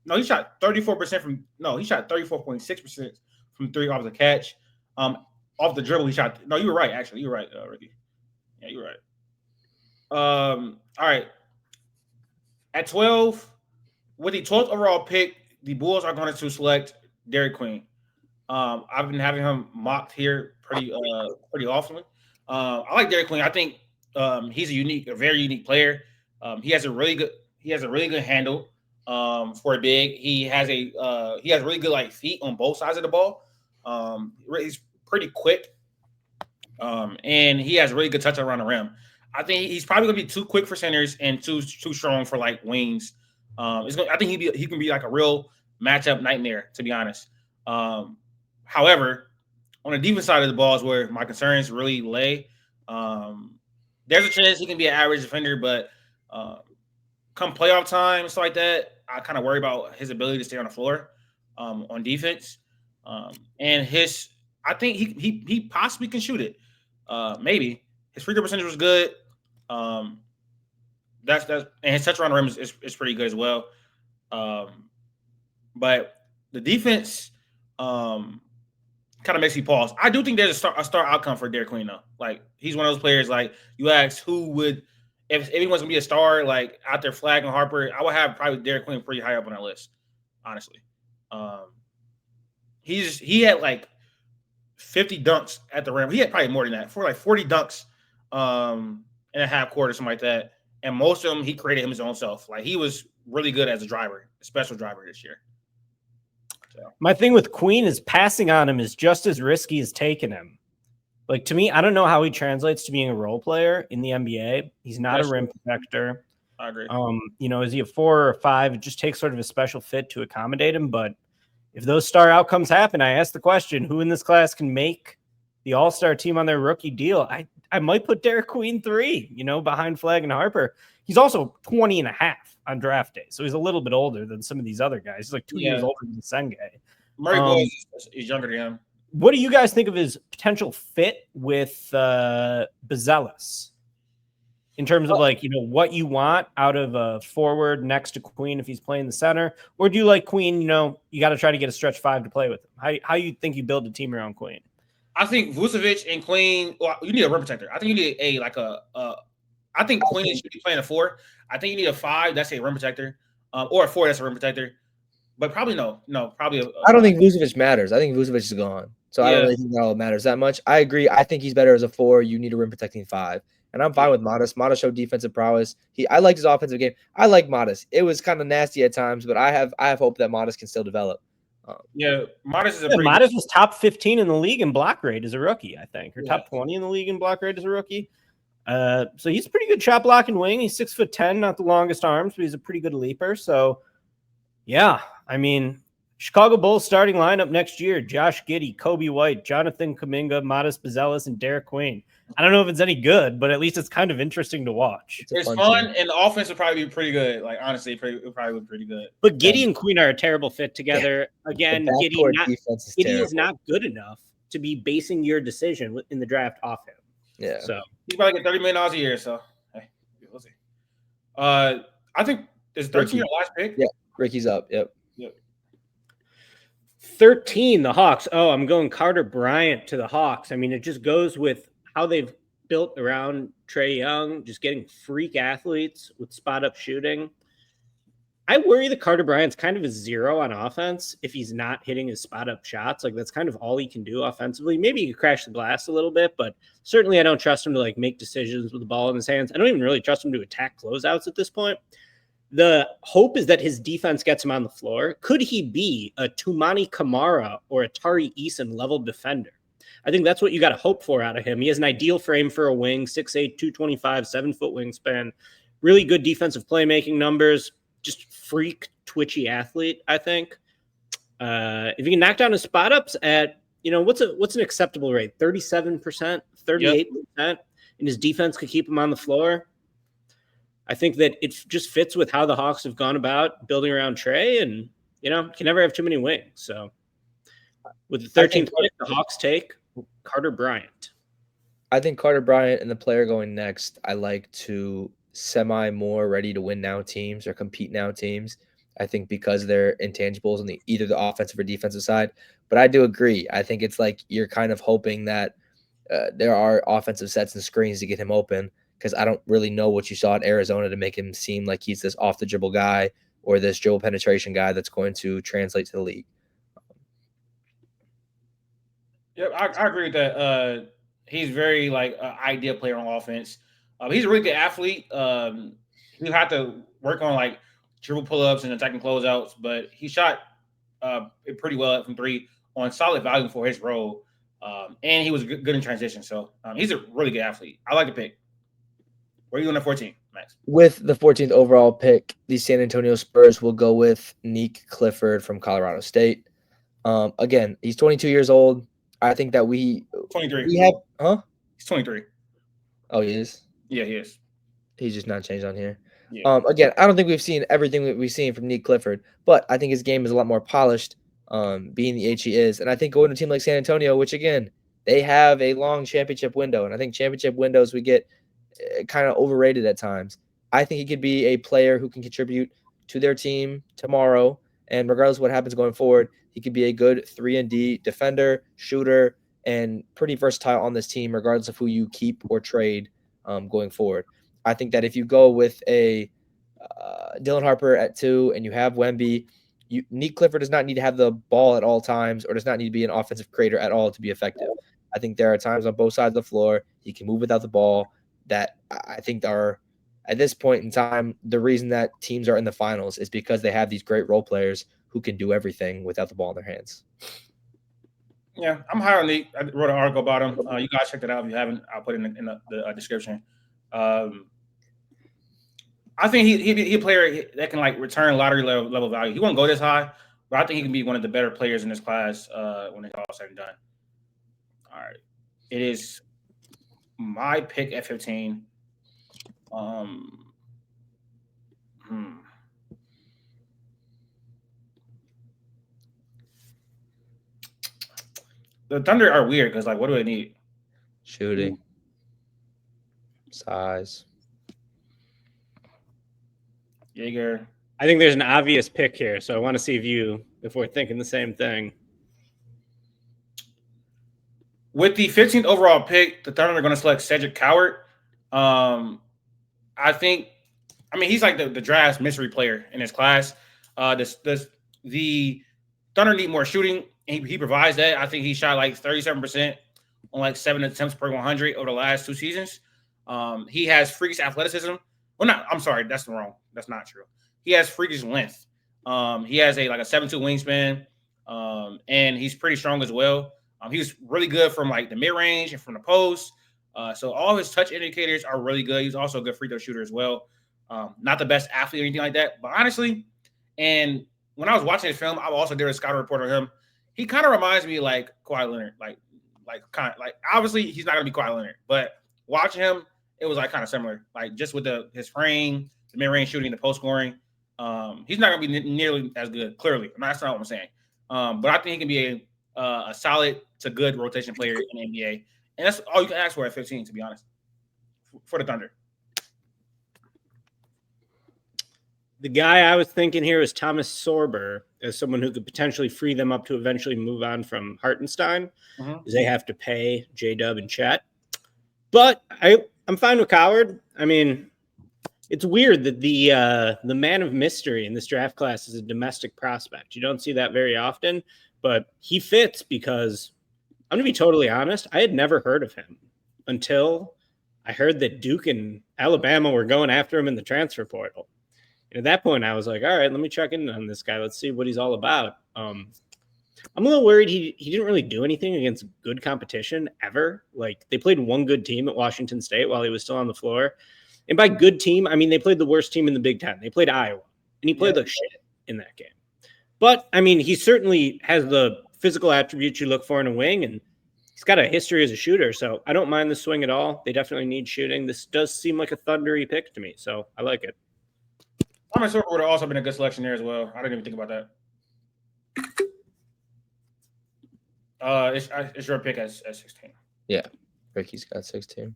He shot 34% from. No, he shot 34.6% from three off the catch. Off the dribble, he shot. No, you were right. Actually, you were right, Ricky. Yeah, you were right. All right. At 12, with the 12th overall pick, the Bulls are going to select Derek Queen. I've been having him mocked here pretty often. I like Derek Queen. I think he's a very unique player. He has a really good handle for a big. He has really good like feet on both sides of the ball. He's pretty quick. And he has really good touch around the rim. I think he's probably gonna be too quick for centers and too strong for like wings. I think he can be like a real matchup nightmare, to be honest. However, on the defense side of the ball is where my concerns really lay. There's a chance he can be an average defender, but come playoff time and stuff like that, I kind of worry about his ability to stay on the floor on defense. And I think he possibly can shoot it. Maybe his free throw percentage was good. That's and his touch around the rim is pretty good as well. But the defense kind of makes me pause. I do think there's a star outcome for Derek Queen though. Like he's one of those players. Like you ask who would, if anyone's gonna be a star, like out there flagging Harper, I would have probably Derek Queen pretty high up on that list. Honestly, he had like 50 dunks at the rim. He had probably more than that, for like 40 dunks in a half court or something like that. And most of them, he created him his own self. Like he was really good as a driver, a special driver this year. So.
My thing with Queen is passing on him is just as risky as taking him. Like to me, I don't know how he translates to being a role player in the NBA. He's not a rim protector.
I agree.
Is he a 4 or a 5? It just takes sort of a special fit to accommodate him. But if those star outcomes happen, I ask the question, who in this class can make the all-star team on their rookie deal? I might put Derek Queen 3, behind Flagg and Harper. He's also 20 and a half on draft day. So he's a little bit older than some of these other guys. He's like 2 years older than Senge.
Murray Boyce is younger than him.
What do you guys think of his potential fit with Buzelis? In terms of what you want out of a forward next to Queen if he's playing the center? Or do you like Queen, you got to try to get a stretch 5 to play with him? How you think you build a team around Queen?
I think Vucevic and Queen, you need a rim protector. I think you need I think Queen should be playing a 4. I think you need a 5 that's a rim protector, or a 4 that's a rim protector. But probably probably
I don't think Vucevic matters. I think Vucevic is gone. So I don't really think that all matters that much. I agree. I think he's better as a 4. You need a rim protecting 5. And I'm fine with Modest. Modest showed defensive prowess. I liked his offensive game. I like Modest. It was kind of nasty at times, but I have hope that Modest can still develop.
Modest is
Modest was top 15 in the league in block rate as a rookie, I think, or top 20 in the league in block rate as a rookie. So he's a pretty good shot blocking wing. He's 6'10", not the longest arms, but he's a pretty good leaper. So, yeah, I mean, Chicago Bulls starting lineup next year: Josh Giddey, Kobe White, Jonathan Kuminga, Modest Buzelis, and Derek Queen. I don't know if it's any good, but at least it's kind of interesting to watch.
It's fun, and the offense would probably be pretty good. Like honestly, it probably be pretty good.
But Giddey and Queen are a terrible fit together. Yeah. Again, Giddey is not good enough to be basing your decision in the draft off him.
Yeah.
So he's probably get $30 million a year. So hey, we'll see. I think Is 13 your last pick?
Yeah, Ricky's up. Yep.
13, the Hawks. Oh, I'm going Carter Bryant to the Hawks. I mean, it just goes with how they've built around Trae Young, just getting freak athletes with spot-up shooting. I worry that Carter Bryant's kind of a zero on offense if he's not hitting his spot-up shots. Like, that's kind of all he can do offensively. Maybe he could crash the glass a little bit, but certainly I don't trust him to, like, make decisions with the ball in his hands. I don't even really trust him to attack closeouts at this point. The hope is that his defense gets him on the floor. Could he be a Tumani Kamara or a Tari Eason level defender? I think that's what you got to hope for out of him. He has an ideal frame for a wing, 6'8", 225, 7-foot wingspan, really good defensive playmaking numbers, just freak twitchy athlete, I think. If you can knock down his spot ups at, what's an acceptable rate? 37%, 38%, and his defense could keep him on the floor. I think that it just fits with how the Hawks have gone about building around Trae, and can never have too many wings. So with the 13th pick, the Hawks take Carter Bryant.
I think Carter Bryant and the player going next, I like to more ready to win now teams or compete now teams. I think because they're intangibles on either the offensive or defensive side. But I do agree. I think it's like you're kind of hoping that there are offensive sets and screens to get him open, because I don't really know what you saw at Arizona to make him seem like he's this off the dribble guy or this dribble penetration guy that's going to translate to the league.
Yeah, I agree with that. He's very ideal player on offense. He's a really good athlete. He'll have to work on dribble pull-ups and attacking closeouts, but he shot it pretty well from three on solid volume for his role. And he was good in transition. So he's a really good athlete. I like the pick. Where are you on the 14, Max?
With the 14th overall pick, the San Antonio Spurs will go with Nick Clifford from Colorado State. Again, he's 22 years old. I think that
23. He's 23.
Oh, he is?
Yeah, he is.
He's just not changed on here.
Yeah.
Again, I don't think we've seen everything that we've seen from Nick Clifford, but I think his game is a lot more polished, being the age he is. And I think going to a team like San Antonio, which, again, they have a long championship window, and I think championship windows we get kind of overrated at times. I think he could be a player who can contribute to their team tomorrow, and regardless of what happens going forward, he could be a good 3-and-D defender, shooter, and pretty versatile on this team, regardless of who you keep or trade going forward. I think that if you go with a Dylan Harper at 2 and you have Wemby, Nick Clifford does not need to have the ball at all times or does not need to be an offensive creator at all to be effective. I think there are times on both sides of the floor he can move without the ball that I think are, at this point in time, the reason that teams are in the finals is because they have these great role players who can do everything without the ball in their hands.
Yeah, I'm high on Nick. I wrote an article about him. You guys check it out if you haven't. I'll put it in the description. I think he'd be a player that can return lottery level value. He won't go this high, but I think he can be one of the better players in this class when it's all said and done. All right, it is my pick at 15. The Thunder are weird because what do they need?
Shooting, size.
Jaeger.
I think there's an obvious pick here, so I want to see if we're thinking the same thing.
With the 15th overall pick, the Thunder are going to select Cedric Coward. I think, he's the draft mystery player in his class. The Thunder need more shooting. He provides that. I think he shot 37% on 7 attempts per 100 over the last 2 seasons. He has freakish athleticism. Well, I'm sorry, that's wrong. That's not true. He has freakish length. He has a 7'2" wingspan, and he's pretty strong as well. He's really good from the mid range and from the post. So all his touch indicators are really good. He's also a good free throw shooter as well. Not the best athlete or anything like that, but honestly, and when I was watching his film, I also did a scouting report on him. He kind of reminds me Kawhi Leonard, obviously he's not gonna be Kawhi Leonard, but watching him, it was kind of similar, just with his frame, the mid range shooting, the post scoring. He's not gonna be nearly as good. Clearly, that's not what I'm saying. But I think he can be a solid to good rotation player in the NBA, and that's all you can ask for at 15, to be honest, for the Thunder.
The guy I was thinking here was Thomas Sorber as someone who could potentially free them up to eventually move on from Hartenstein, because they have to pay J-Dub and Chet. But I'm fine with Coward. I mean, it's weird that the man of mystery in this draft class is a domestic prospect. You don't see that very often, but he fits because I'm going to be totally honest. I had never heard of him until I heard that Duke and Alabama were going after him in the transfer portal. And at that point, I was like, all right, let me check in on this guy. Let's see what he's all about. I'm a little worried he didn't really do anything against good competition ever. Like, they played one good team at Washington State while he was still on the floor. And by good team, I mean they played the worst team in the Big Ten. They played Iowa, and he played like shit in that game. But, I mean, he certainly has the physical attributes you look for in a wing, and he's got a history as a shooter, so I don't mind the swing at all. They definitely need shooting. This does seem like a thundery pick to me, so I like it.
Thomas Sorber would have also been a good selection there as well. I didn't even think about that. It's your pick at 16.
Yeah, Ricky's got 16.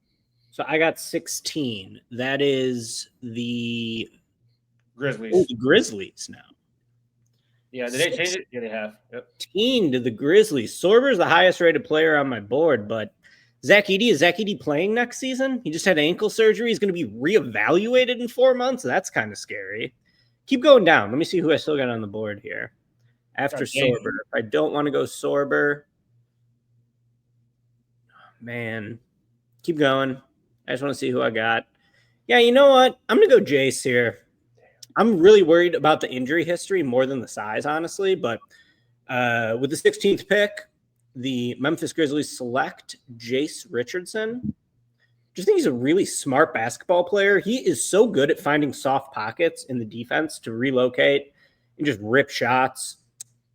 So I got 16. That is the
Grizzlies.
the Grizzlies now.
Yeah, did they change it? Yeah, they have. Yep.
16 to the Grizzlies. Sorber's the highest rated player on my board, but is Zach Edey playing next season? He just had ankle surgery. He's going to be reevaluated in 4 months. That's kind of scary. Keep going down. Let me see who I still got on the board here. After Sorber. If I don't want to go Sorber, man, keep going. I just want to see who I got. Yeah, you know what? I'm going to go Jace here. I'm really worried about the injury history more than the size, honestly. But with the 16th pick, the Memphis Grizzlies select Jace Richardson. Just think he's a really smart basketball player. He is so good at finding soft pockets in the defense to relocate and just rip shots.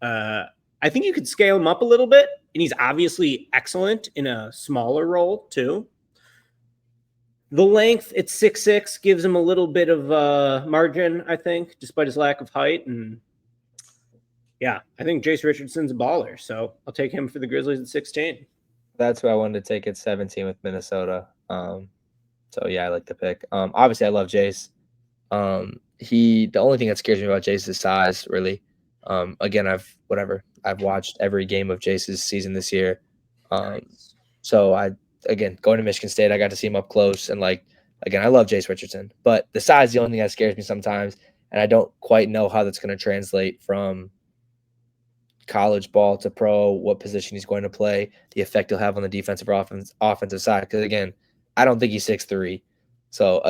I think you could scale him up a little bit, and he's obviously excellent in a smaller role too. The length at 6'6" gives him a little bit of margin, I think, despite his lack of height. And yeah, I think Jace Richardson's a baller, so I'll take him for the Grizzlies at 16.
That's who I wanted to take at 17 with Minnesota. So yeah, I like the pick. Obviously, I love Jace. The only thing that scares me about Jace is size, really. Again, I've watched every game of Jace's season this year. So going to Michigan State, I got to see him up close, and I love Jace Richardson, but the size is the only thing that scares me sometimes, and I don't quite know how that's going to translate from college ball to pro, what position he's going to play, the effect he'll have on the defensive or offensive side. Because again, I don't think he's 6'3". So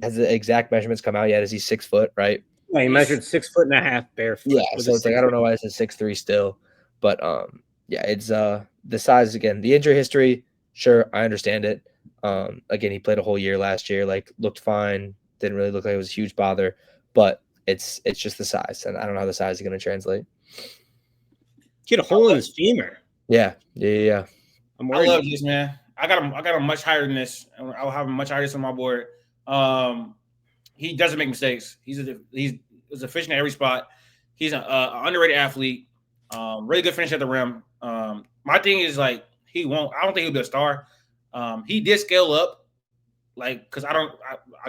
has the exact measurements come out yet? Is he 6 foot, right?
Yeah, he measured 6.5 barefoot.
Yeah, so it's I don't know why it's a 6'3" still, but yeah, it's the size again. The injury history, sure, I understand it. Again, he played a whole year last year, looked fine, didn't really look like it was a huge bother, but it's just the size, and I don't know how the size is going to translate.
He had a hole in his femur.
Yeah.
I love this, man. I got him much higher than this. I'll have him much higher than this on my board. He doesn't make mistakes. He's efficient at every spot. He's an underrated athlete. Really good finish at the rim. My thing is I don't think he'll be a star. He did scale up, because I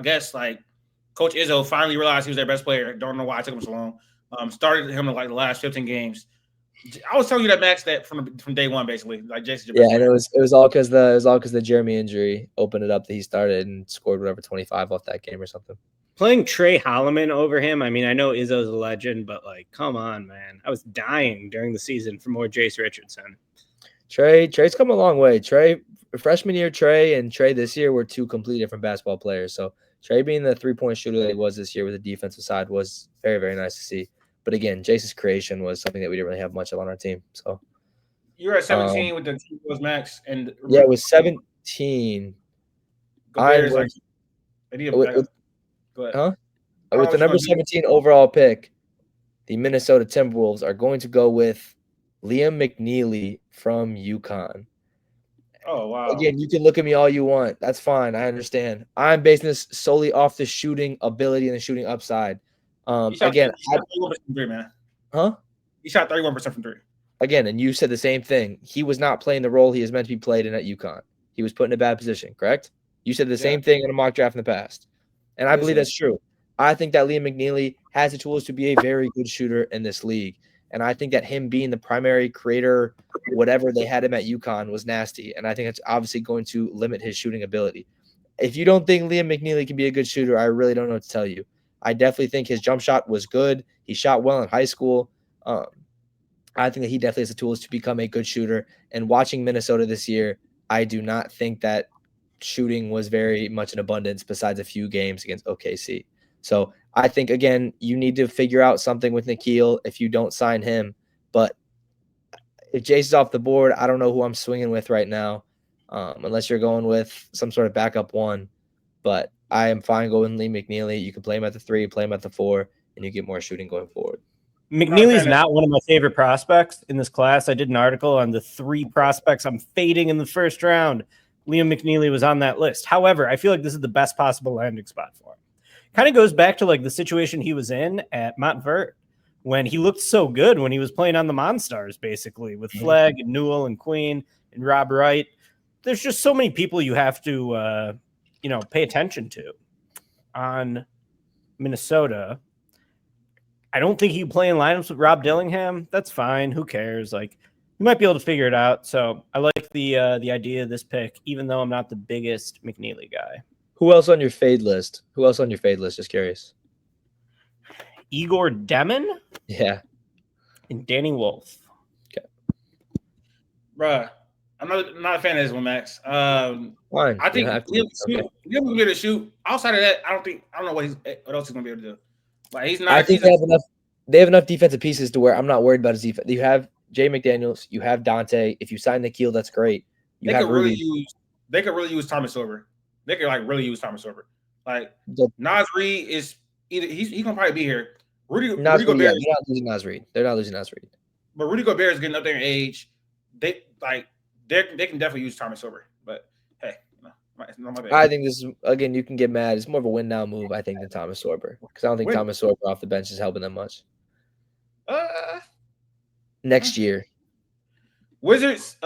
guess Coach Izzo finally realized he was their best player. Don't know why it took him so long. Started him in the last 15 games. I was telling you that, Max, that from day one, basically, Jason.
Yeah, and it was all because the Jeremy injury opened it up that he started and scored 25 off that game or something.
Playing Trey Holloman over him, I mean, I know Izzo's a legend, but come on, man. I was dying during the season for more Jace Richardson.
Trey's come a long way. Freshman year Trey and Trey this year were two completely different basketball players. So Trey being the 3-point shooter that he was this year with the defensive side was very, very nice to see. But again, Jace's creation was something that we didn't really have much of on our team. So
you're at 17 with the Timberwolves, Max, and
yeah, it was 17. With the number 17 overall pick, the Minnesota Timberwolves are going to go with Liam McNeely from UConn.
Oh, wow.
Again, you can look at me all you want. That's fine. I understand. I'm basing this solely off the shooting ability and the shooting upside. He shot 31%
from three, man.
Huh?
He shot 31% from three.
Again, and you said the same thing. He was not playing the role he is meant to be played in at UConn. He was put in a bad position, correct? You said the same thing in a mock draft in the past. And I believe that's true. I think that Liam McNeely has the tools to be a very good shooter in this league. And I think that him being the primary creator, whatever they had him at UConn, was nasty. And I think it's obviously going to limit his shooting ability. If you don't think Liam McNeely can be a good shooter, I really don't know what to tell you. I definitely think his jump shot was good. He shot well in high school. I think that he definitely has the tools to become a good shooter. And watching Minnesota this year, I do not think that shooting was very much in abundance besides a few games against OKC. So I think, again, you need to figure out something with Nikhil if you don't sign him. But if Jace is off the board, I don't know who I'm swinging with right now, unless you're going with some sort of backup one. But I am fine going Lee McNeely. You can play him at the 3, play him at the 4, and you get more shooting going forward.
McNeely's not one of my favorite prospects in this class. I did an article on the 3 prospects I'm fading in the first round. Liam McNeely was on that list. However, I feel like this is the best possible landing spot for him. Kind of goes back to like the situation he was in at Montverde when he looked so good when he was playing on the Monstars, basically, with Flegg and Newell and Queen and Rob Wright. There's just so many people you have to, pay attention to on Minnesota. I don't think you play in lineups with Rob Dillingham. That's fine. Who cares? Like, you might be able to figure it out. So I like the idea of this pick, even though I'm not the biggest McNeely guy.
Who else on your fade list? Just curious.
Igor Demon?
Yeah.
And Danny Wolf.
Okay.
Bruh, I'm not a fan of this one, Max.
Fine.
I think Liam's gonna be able to shoot. Outside of that, I don't know what else he's gonna be able to do. Like, he's not.
I think they have enough defensive pieces to where I'm not worried about his defense. You have Jay McDaniels, you have Dante. If you sign Nikhil, that's great.
They could really use Thomas Silver. They could really use Thomas Silver. Like, Naz Reid is either he's gonna probably be here. Rudy Gobert.
They're not losing Naz Reid.
But Rudy Gobert is getting up there in age. They can definitely use Thomas Silver. But hey, it's not my bad.
I think this is, again, you can get mad. It's more of a win now move, I think, than Thomas Sorber, because I don't think Thomas Sorber off the bench is helping them much. Next year,
Wizards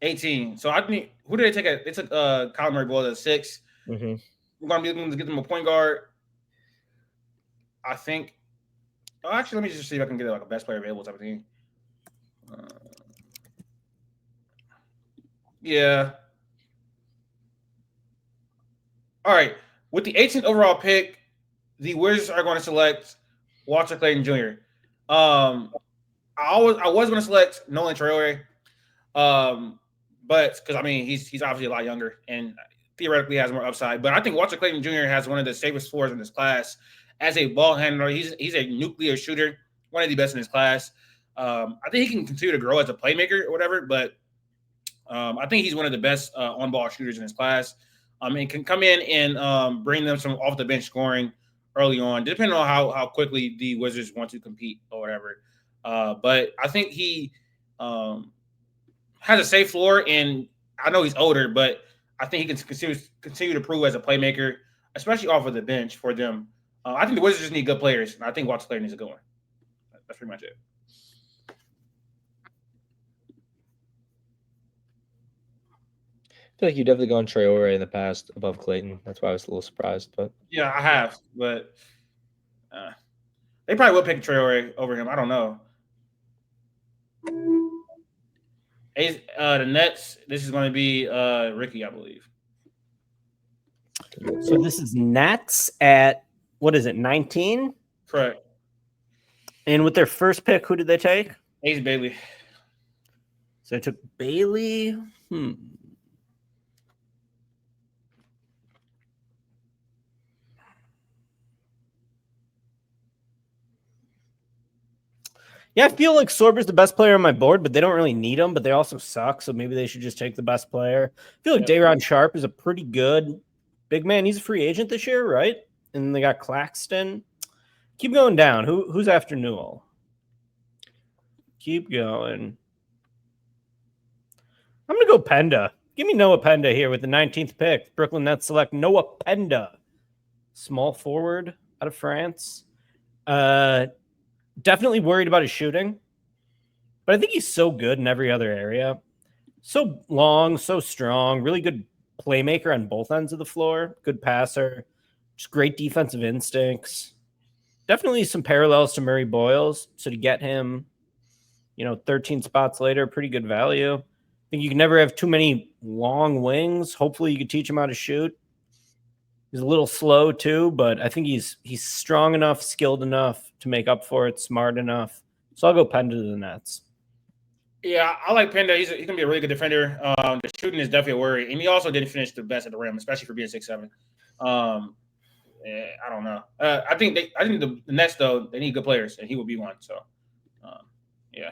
18. So I think who did they take? They took Colin Murray at 6.
Mm-hmm.
We're gonna be looking to get them a point guard. I think. Oh, actually, let me just see if I can get like a best player available type of thing. Yeah. All right. With the 18th overall pick, the Wizards are going to select Walter Clayton Jr. I was going to select Nolan Traore, but because he's obviously a lot younger and theoretically has more upside. But I think Walter Clayton Jr. has one of the safest floors in this class as a ball handler. He's a nuclear shooter, one of the best in his class. I think he can continue to grow as a playmaker or whatever, but I think he's one of the best on-ball shooters in his class. And can come in and bring them some off-the-bench scoring early on, depending on how quickly the Wizards want to compete or whatever. But I think he has a safe floor, and I know he's older, but I think he can continue to prove as a playmaker, especially off of the bench for them. I think the Wizards just need good players, and I think Walter Clayton is a good one. That's pretty much it.
I feel like you've definitely gone Traore in the past above Clayton. That's why I was a little surprised. But
yeah, I have. But they probably will pick Traore over him. I don't know. The Nets, this is going to be Ricky, I believe.
So this is Nets at, 19?
Correct.
And with their first pick, who did they take?
Ace Bailey.
So they took Bailey. Yeah, I feel like Sorber's the best player on my board, but they don't really need him, but they also suck, so maybe they should just take the best player. I feel like Day'Ron Sharpe is a pretty good big man. He's a free agent this year, right? And then they got Claxton. Keep going down. Who's after Newell? Keep going. I'm going to go Penda. Give me Noah Penda here with the 19th pick. Brooklyn Nets select Noah Penda. Small forward out of France. Definitely worried about his shooting, but I think he's so good in every other area. So long, so strong, really good playmaker on both ends of the floor, good passer, Just great defensive instincts. Definitely some parallels to Murray Boyles. So to get him, 13 spots later, pretty good value. I think you can never have too many long wings. Hopefully you can teach him how to shoot. He's a little slow too, but I think he's strong enough, skilled enough to make up for it, smart enough. So I'll go Penda to the Nets.
Yeah, I like Penda. He's going to be a really good defender. The shooting is definitely a worry. And he also didn't finish the best at the rim, especially for being 6'7". I don't know. I think the Nets, though, they need good players, and he will be one. So, yeah.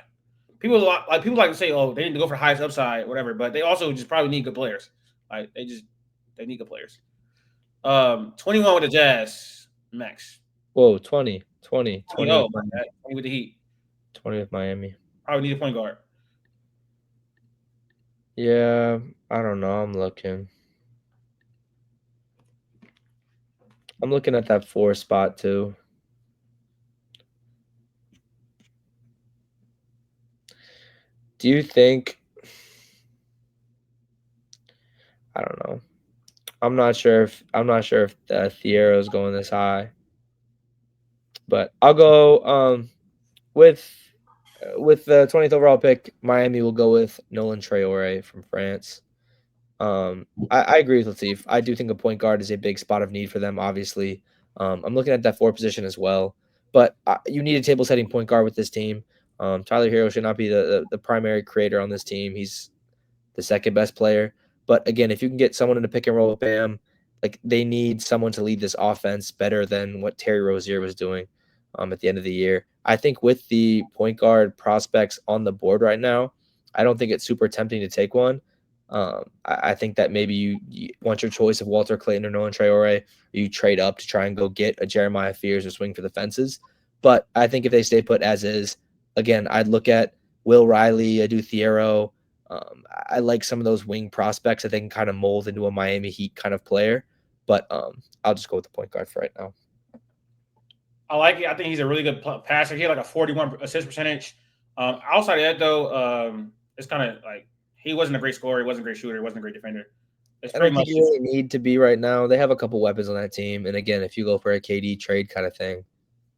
People like to say, oh, they need to go for the highest upside, whatever, but they also just probably need good players. Like they need good players. 21 with the Jazz, Max.
Whoa, 20
20 with the Heat.
20 with Miami.
Probably need a point guard.
Yeah, I don't know. I'm looking at that 4 spot too. Do you think? I don't know. I'm not sure if Thiero is going this high, but I'll go with the 20th overall pick. Miami will go with Nolan Traore from France. I agree with Latif. I do think a point guard is a big spot of need for them. Obviously, I'm looking at that 4 position as well, but you need a table setting point guard with this team. Tyler Hero should not be the primary creator on this team. He's the second best player. But again, if you can get someone in a pick and roll with Bam, like they need someone to lead this offense better than what Terry Rozier was doing at the end of the year. I think with the point guard prospects on the board right now, I don't think it's super tempting to take one. I think that maybe you want your choice of Walter Clayton or Nolan Traore, or you trade up to try and go get a Jeremiah Fears or swing for the fences. But I think if they stay put as is, again, I'd look at Will Riley, Adu Thiero. I like some of those wing prospects that they can kind of mold into a Miami Heat kind of player. But I'll just go with the point guard for right now.
I like it. I think he's a really good passer. He had like a 41 assist percentage. Outside of that, though, it's kind of like he wasn't a great scorer. He wasn't a great shooter. He wasn't a great defender. It's
I don't think you really need to be right now. They have a couple weapons on that team. And again, if you go for a KD trade kind of thing,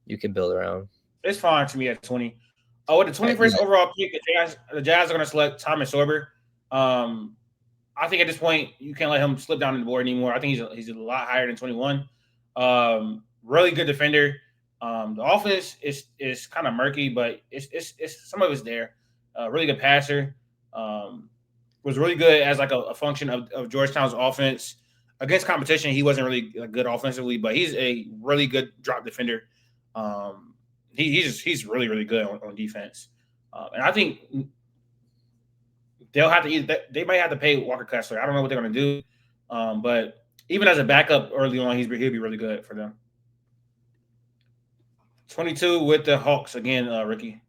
you can build around.
It's fine to me at 20. With the 21st overall pick, the Jazz are going to select Thomas Sorber. I think at this point, you can't let him slip down in the board anymore. I think he's a lot higher than 21. Really good defender. The offense is kind of murky, but it's some of it's there. Really good passer. Was really good as like a function of Georgetown's offense. Against competition, he wasn't really good offensively, but he's a really good drop defender. He's really, really good on defense. And I think they might have to pay Walker Kessler. I don't know what they're going to do. But even as a backup early on, he'll be really good for them. 22 with the Hawks again, Ricky.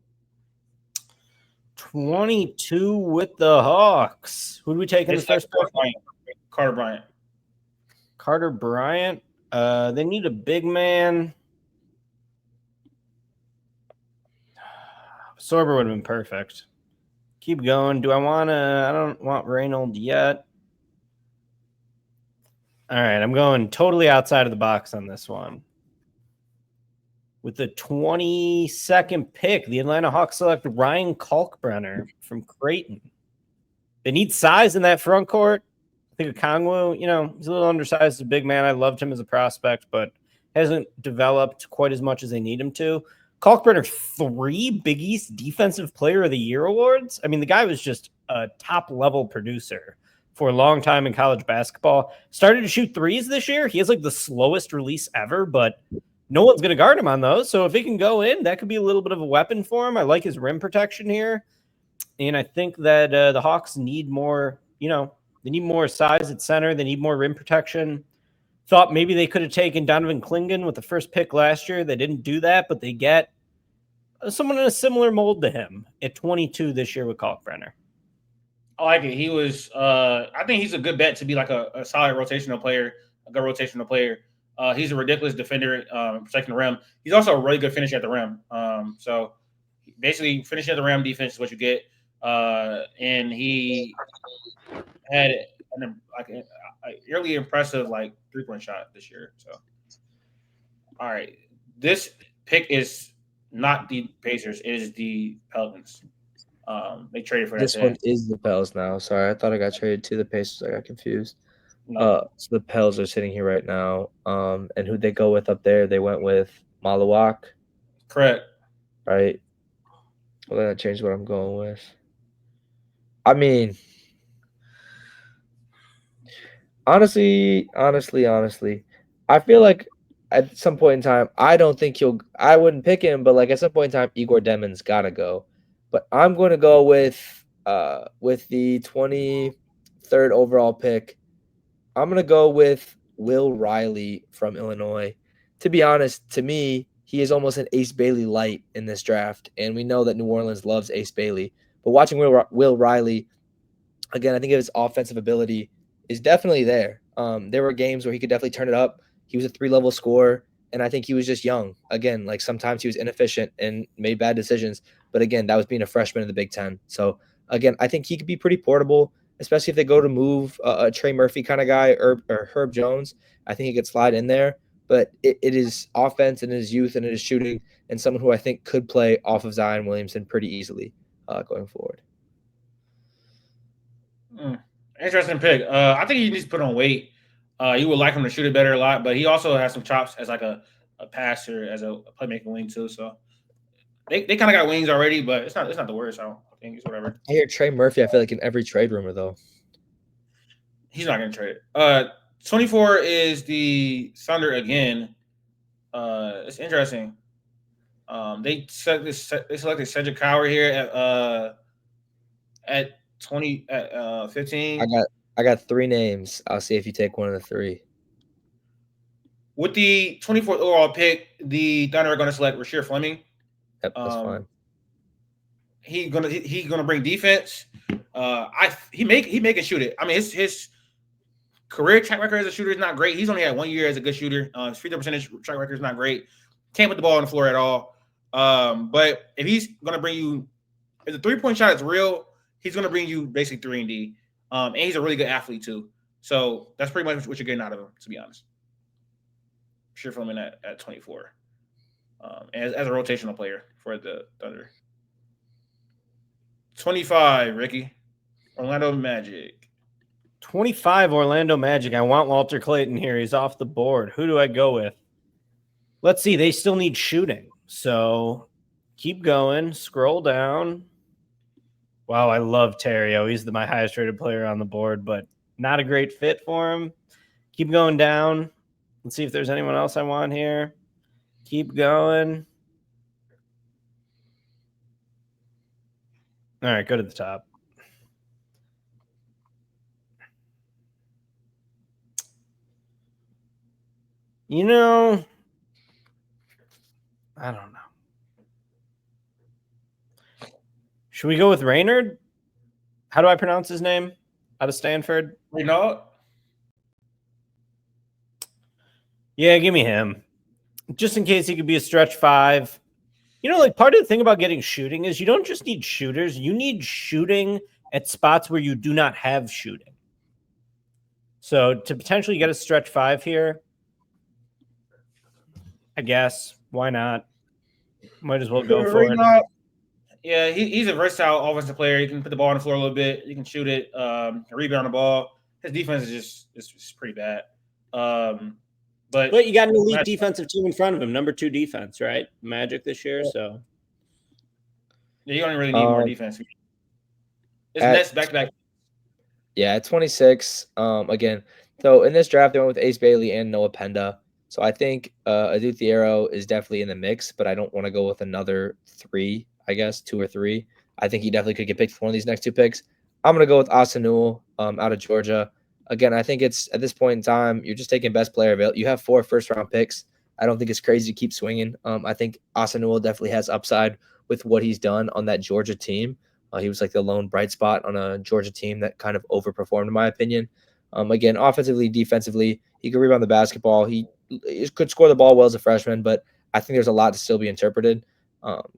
22 with the Hawks. Who do we take in the first pick?
Carter Bryant.
Carter Bryant. They need a big man. Sorber would have been perfect. Keep going. I don't want Reynolds yet. All right, I'm going totally outside of the box on this one. With the 22nd pick, the Atlanta Hawks select Ryan Kalkbrenner from Creighton. They need size in that front court. I think Okongwu, he's a little undersized as a big man. I loved him as a prospect, but hasn't developed quite as much as they need him to. Kalkbrenner, 3 Big East Defensive Player of the Year awards. I mean, the guy was just a top-level producer for a long time in college basketball. Started to shoot threes this year. He has like the slowest release ever, but no one's going to guard him on those. So if he can go in, that could be a little bit of a weapon for him. I like his rim protection here. And I think that the Hawks need more, they need more size at center. They need more rim protection. Thought maybe they could have taken Donovan Clingan with the first pick last year. They didn't do that, but they get someone in a similar mold to him at 22 this year with Kalkbrenner.
I like it. He was, I think he's a good bet to be like a solid rotational player, a good rotational player. He's a ridiculous defender, protecting the rim. He's also a really good finisher at the rim. So basically, finishing at the rim defense is what you get. And he had an really impressive 3-point shot this year. So All right. This pick is not the Pacers. It is the Pelicans. They traded for that
This one
today.
is the Pels now. Sorry, I thought I got traded to the Pacers. I got confused.
No.
So the Pels are sitting here right now. And who'd they go with up there? They went with Malawak,
Correct.
right? Well, then that changed what I'm going with. I mean, honestly, I feel like at some point in time, I don't think I wouldn't pick him, but like at some point in time, Igor Demon's gotta go. But I'm going to go with the 23rd overall pick. I'm going to go with Will Riley from Illinois. To be honest, to me, he is almost an Ace Bailey light in this draft, and we know that New Orleans loves Ace Bailey. But watching Will Riley, again, I think his offensive ability is definitely there. There were games where he could definitely turn it up. He was a 3-level scorer, and I think he was just young. Again, like sometimes he was inefficient and made bad decisions. But again, that was being a freshman in the Big Ten. So again, I think he could be pretty portable, especially if they go to move a Trey Murphy kind of guy or Herb Jones. I think he could slide in there. But it is offense and his youth and it is shooting and someone who I think could play off of Zion Williamson pretty easily going forward.
Interesting pick. I think he needs to put on weight. You would like him to shoot it better a lot, but he also has some chops as like a passer, as a playmaking wing too. So they kind of got wings already, but it's not the worst. I don't think it's whatever.
I hear Trey Murphy, I feel like in every trade rumor though.
He's not going to trade. 24 is the Thunder again. It's interesting. They selected Cedric Coward here at 15.
I got 3 names. I'll see if you take one of the 3.
With the 24th overall pick, the Thunder are going to select Rasheer Fleming.
Yep, that's fine.
He's gonna bring defense. He can shoot it. I mean, his career track record as a shooter is not great. He's only had 1 year as a good shooter. His free throw percentage track record is not great. Can't put the ball on the floor at all. But if he's gonna bring you, if the 3-point shot is real, he's gonna bring you basically 3 and D. And he's a really good athlete too. So that's pretty much what you're getting out of him, to be honest. Sure, Fleming at 24, as a rotational player for the Thunder. 25, Ricky. Orlando Magic.
25 Orlando Magic. I want Walter Clayton here. He's off the board. Who do I go with? Let's see. They still need shooting. So keep going. Scroll down. Wow, I love Terrio. He's my highest rated player on the board, but not a great fit for him. Keep going down. Let's see if there's anyone else I want here. Keep going. All right, go to the top. You know, I don't know. Should we go with Raynard? How do I pronounce his name? Out of Stanford?
Renaud?
Yeah, give me him. Just in case he could be a stretch 5. You know, like part of the thing about getting shooting is you don't just need shooters. You need shooting at spots where you do not have shooting. So to potentially get a stretch 5 here, I guess, why not? Might as well go for it.
Yeah, he's a versatile offensive player. He can put the ball on the floor a little bit. He can shoot it, rebound the ball. His defense is just pretty bad. But
you got an elite defensive team in front of him, number 2 defense, right? Magic this year, so
yeah, you don't really need more defense. It's Nets back-to-back.
Yeah, at 26. Again, so in this draft, they went with Ace Bailey and Noah Penda. So I think Adu Thiero is definitely in the mix, but I don't want to go with another 3, I guess, 2 or 3. I think he definitely could get picked for one of these next 2 picks. I'm going to go with Asanul out of Georgia. Again, I think it's at this point in time, you're just taking best player available. You have 4 first-round picks. I don't think it's crazy to keep swinging. I think Asanul definitely has upside with what he's done on that Georgia team. He was like the lone bright spot on a Georgia team that kind of overperformed, in my opinion. Again, offensively, defensively, he could rebound the basketball. He could score the ball well as a freshman, but I think there's a lot to still be interpreted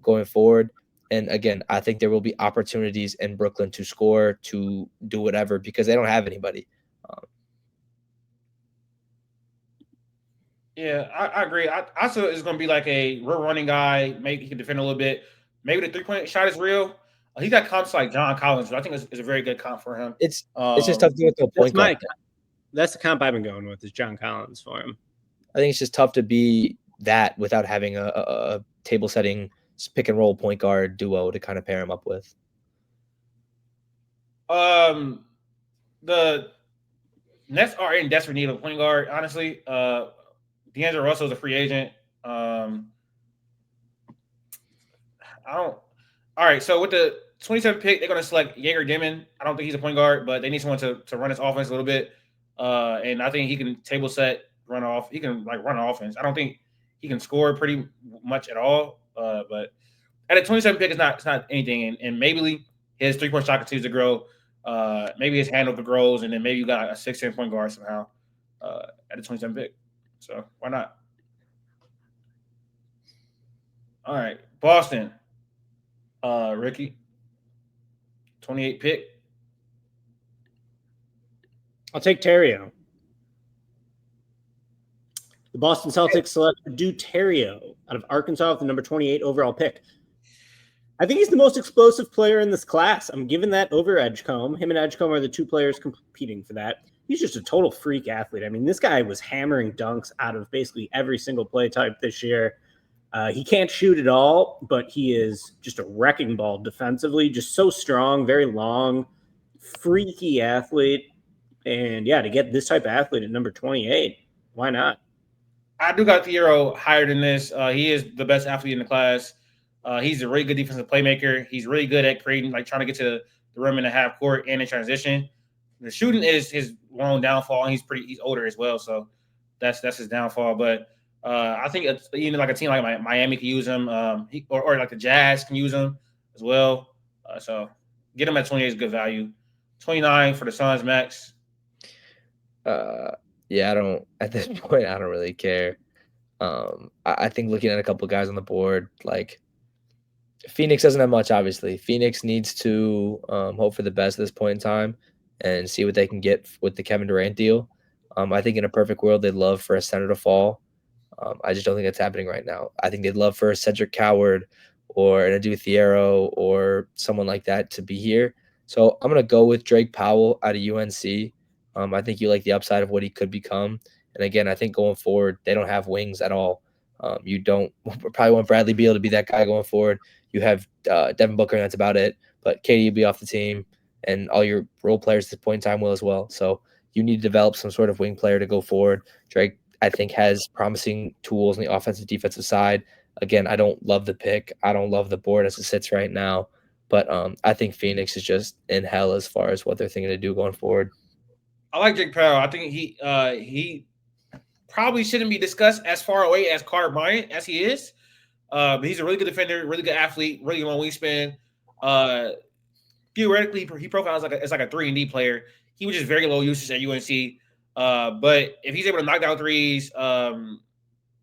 going forward. And again, I think there will be opportunities in Brooklyn to score, to do whatever, because they don't have anybody.
Yeah, I agree. I saw it's going to be like a real running guy. Maybe he can defend a little bit. Maybe the 3-point shot is real. He got comps like John Collins, but I think it's a very good comp for him.
It's just tough to get to a point guard.
That's the comp I've been going with is John Collins for him.
I think it's just tough to be that without having a table setting pick and roll point guard duo to kind of pair him up with.
The Nets are in desperate need of a point guard. Honestly, D'Angelo Russell is a free agent. I don't. All right, so with the 27th pick, they're going to select Jaeger Dimon. I don't think he's a point guard, but they need someone to run his offense a little bit. And I think he can table set, run off. He can like run offense. I don't think he can score pretty much at all. But at a 27th pick, it's not anything. And maybe his 3-point shot continues to grow. Maybe his handle grows, and then maybe you got a 16 point guard somehow at a 27 pick. So why not? All right, Boston. Ricky, 28 pick.
I'll take Terrio. The Boston Celtics select Adu Terrio out of Arkansas with the number 28 overall pick. I think he's the most explosive player in this class. I'm giving that over Edgecombe. Him and Edgecombe are the two players competing for that. He's just a total freak athlete. I mean, this guy was hammering dunks out of basically every single play type this year. He can't shoot at all, but he is just a wrecking ball defensively, just so strong, very long, freaky athlete. And yeah, to get this type of athlete at number 28, why not?
I do got Thiero higher than this. He is the best athlete in the class. He's a really good defensive playmaker. He's really good at creating, like trying to get to the rim in the half court and in transition. The shooting is his lone downfall, and he's older as well, so that's his downfall. But I think even like a team like Miami can use him, or like the Jazz can use him as well. So get him at 28 is good value. 29 for the Suns, Max.
Yeah, at this point, I don't really care. I think looking at a couple of guys on the board, like Phoenix doesn't have much, obviously. Phoenix needs to hope for the best at this point in time and see what they can get with the Kevin Durant deal. I think in a perfect world, they'd love for a center to fall. I just don't think that's happening right now. I think they'd love for a Cedric Coward or an Adu Thiero or someone like that to be here. So I'm going to go with Drake Powell out of UNC. I think you like the upside of what he could become. And again, I think going forward, they don't have wings at all. You don't probably want Bradley Beal to be that guy going forward. You have Devin Booker, and that's about it. But KD will be off the team, and all your role players at this point in time will as well. So you need to develop some sort of wing player to go forward. Drake, I think, has promising tools on the offensive defensive side. Again, I don't love the pick. I don't love the board as it sits right now. But I think Phoenix is just in hell as far as what they're thinking to do going forward.
I like Drake Powell. I think he probably shouldn't be discussed as far away as Carter Bryant as he is. But he's a really good defender, really good athlete, really long wingspan. Theoretically, he profiles as like a 3-and-D player. He was just very low usage at UNC. But if he's able to knock down threes,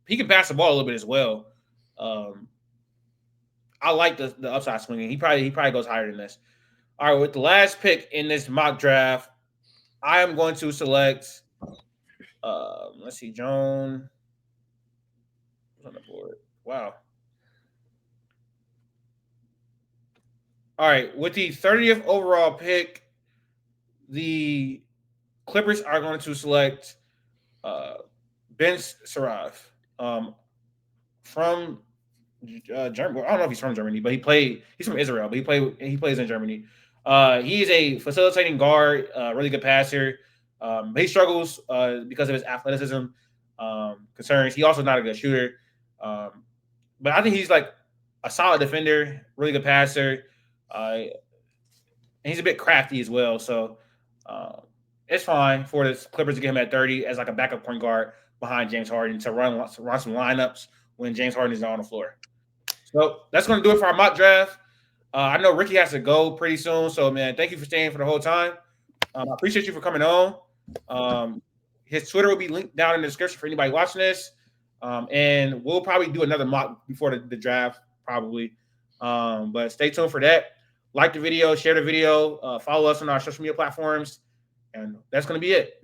he can pass the ball a little bit as well. I like the upside swinging. He probably goes higher than this. All right, with the last pick in this mock draft, I am going to select. Let's see, Joan. Who's on the board? Wow. All right, with the 30th overall pick, the Clippers are going to select Ben Sarav from Germany. I don't know if he's from Germany, but he's from Israel, but he plays in Germany. He is a facilitating guard, really good passer. But he struggles because of his athleticism concerns. He's also not a good shooter. But I think he's like a solid defender, really good passer. And he's a bit crafty as well. So it's fine for the Clippers to get him at 30 as like a backup point guard behind James Harden to run some lineups when James Harden is not on the floor. So that's going to do it for our mock draft. I know Ricky has to go pretty soon. So, man, thank you for staying for the whole time. I appreciate you for coming on. His Twitter will be linked down in the description for anybody watching this. And we'll probably do another mock before the draft, probably. But stay tuned for that. Like the video, share the video, follow us on our social media platforms. And that's going to be it.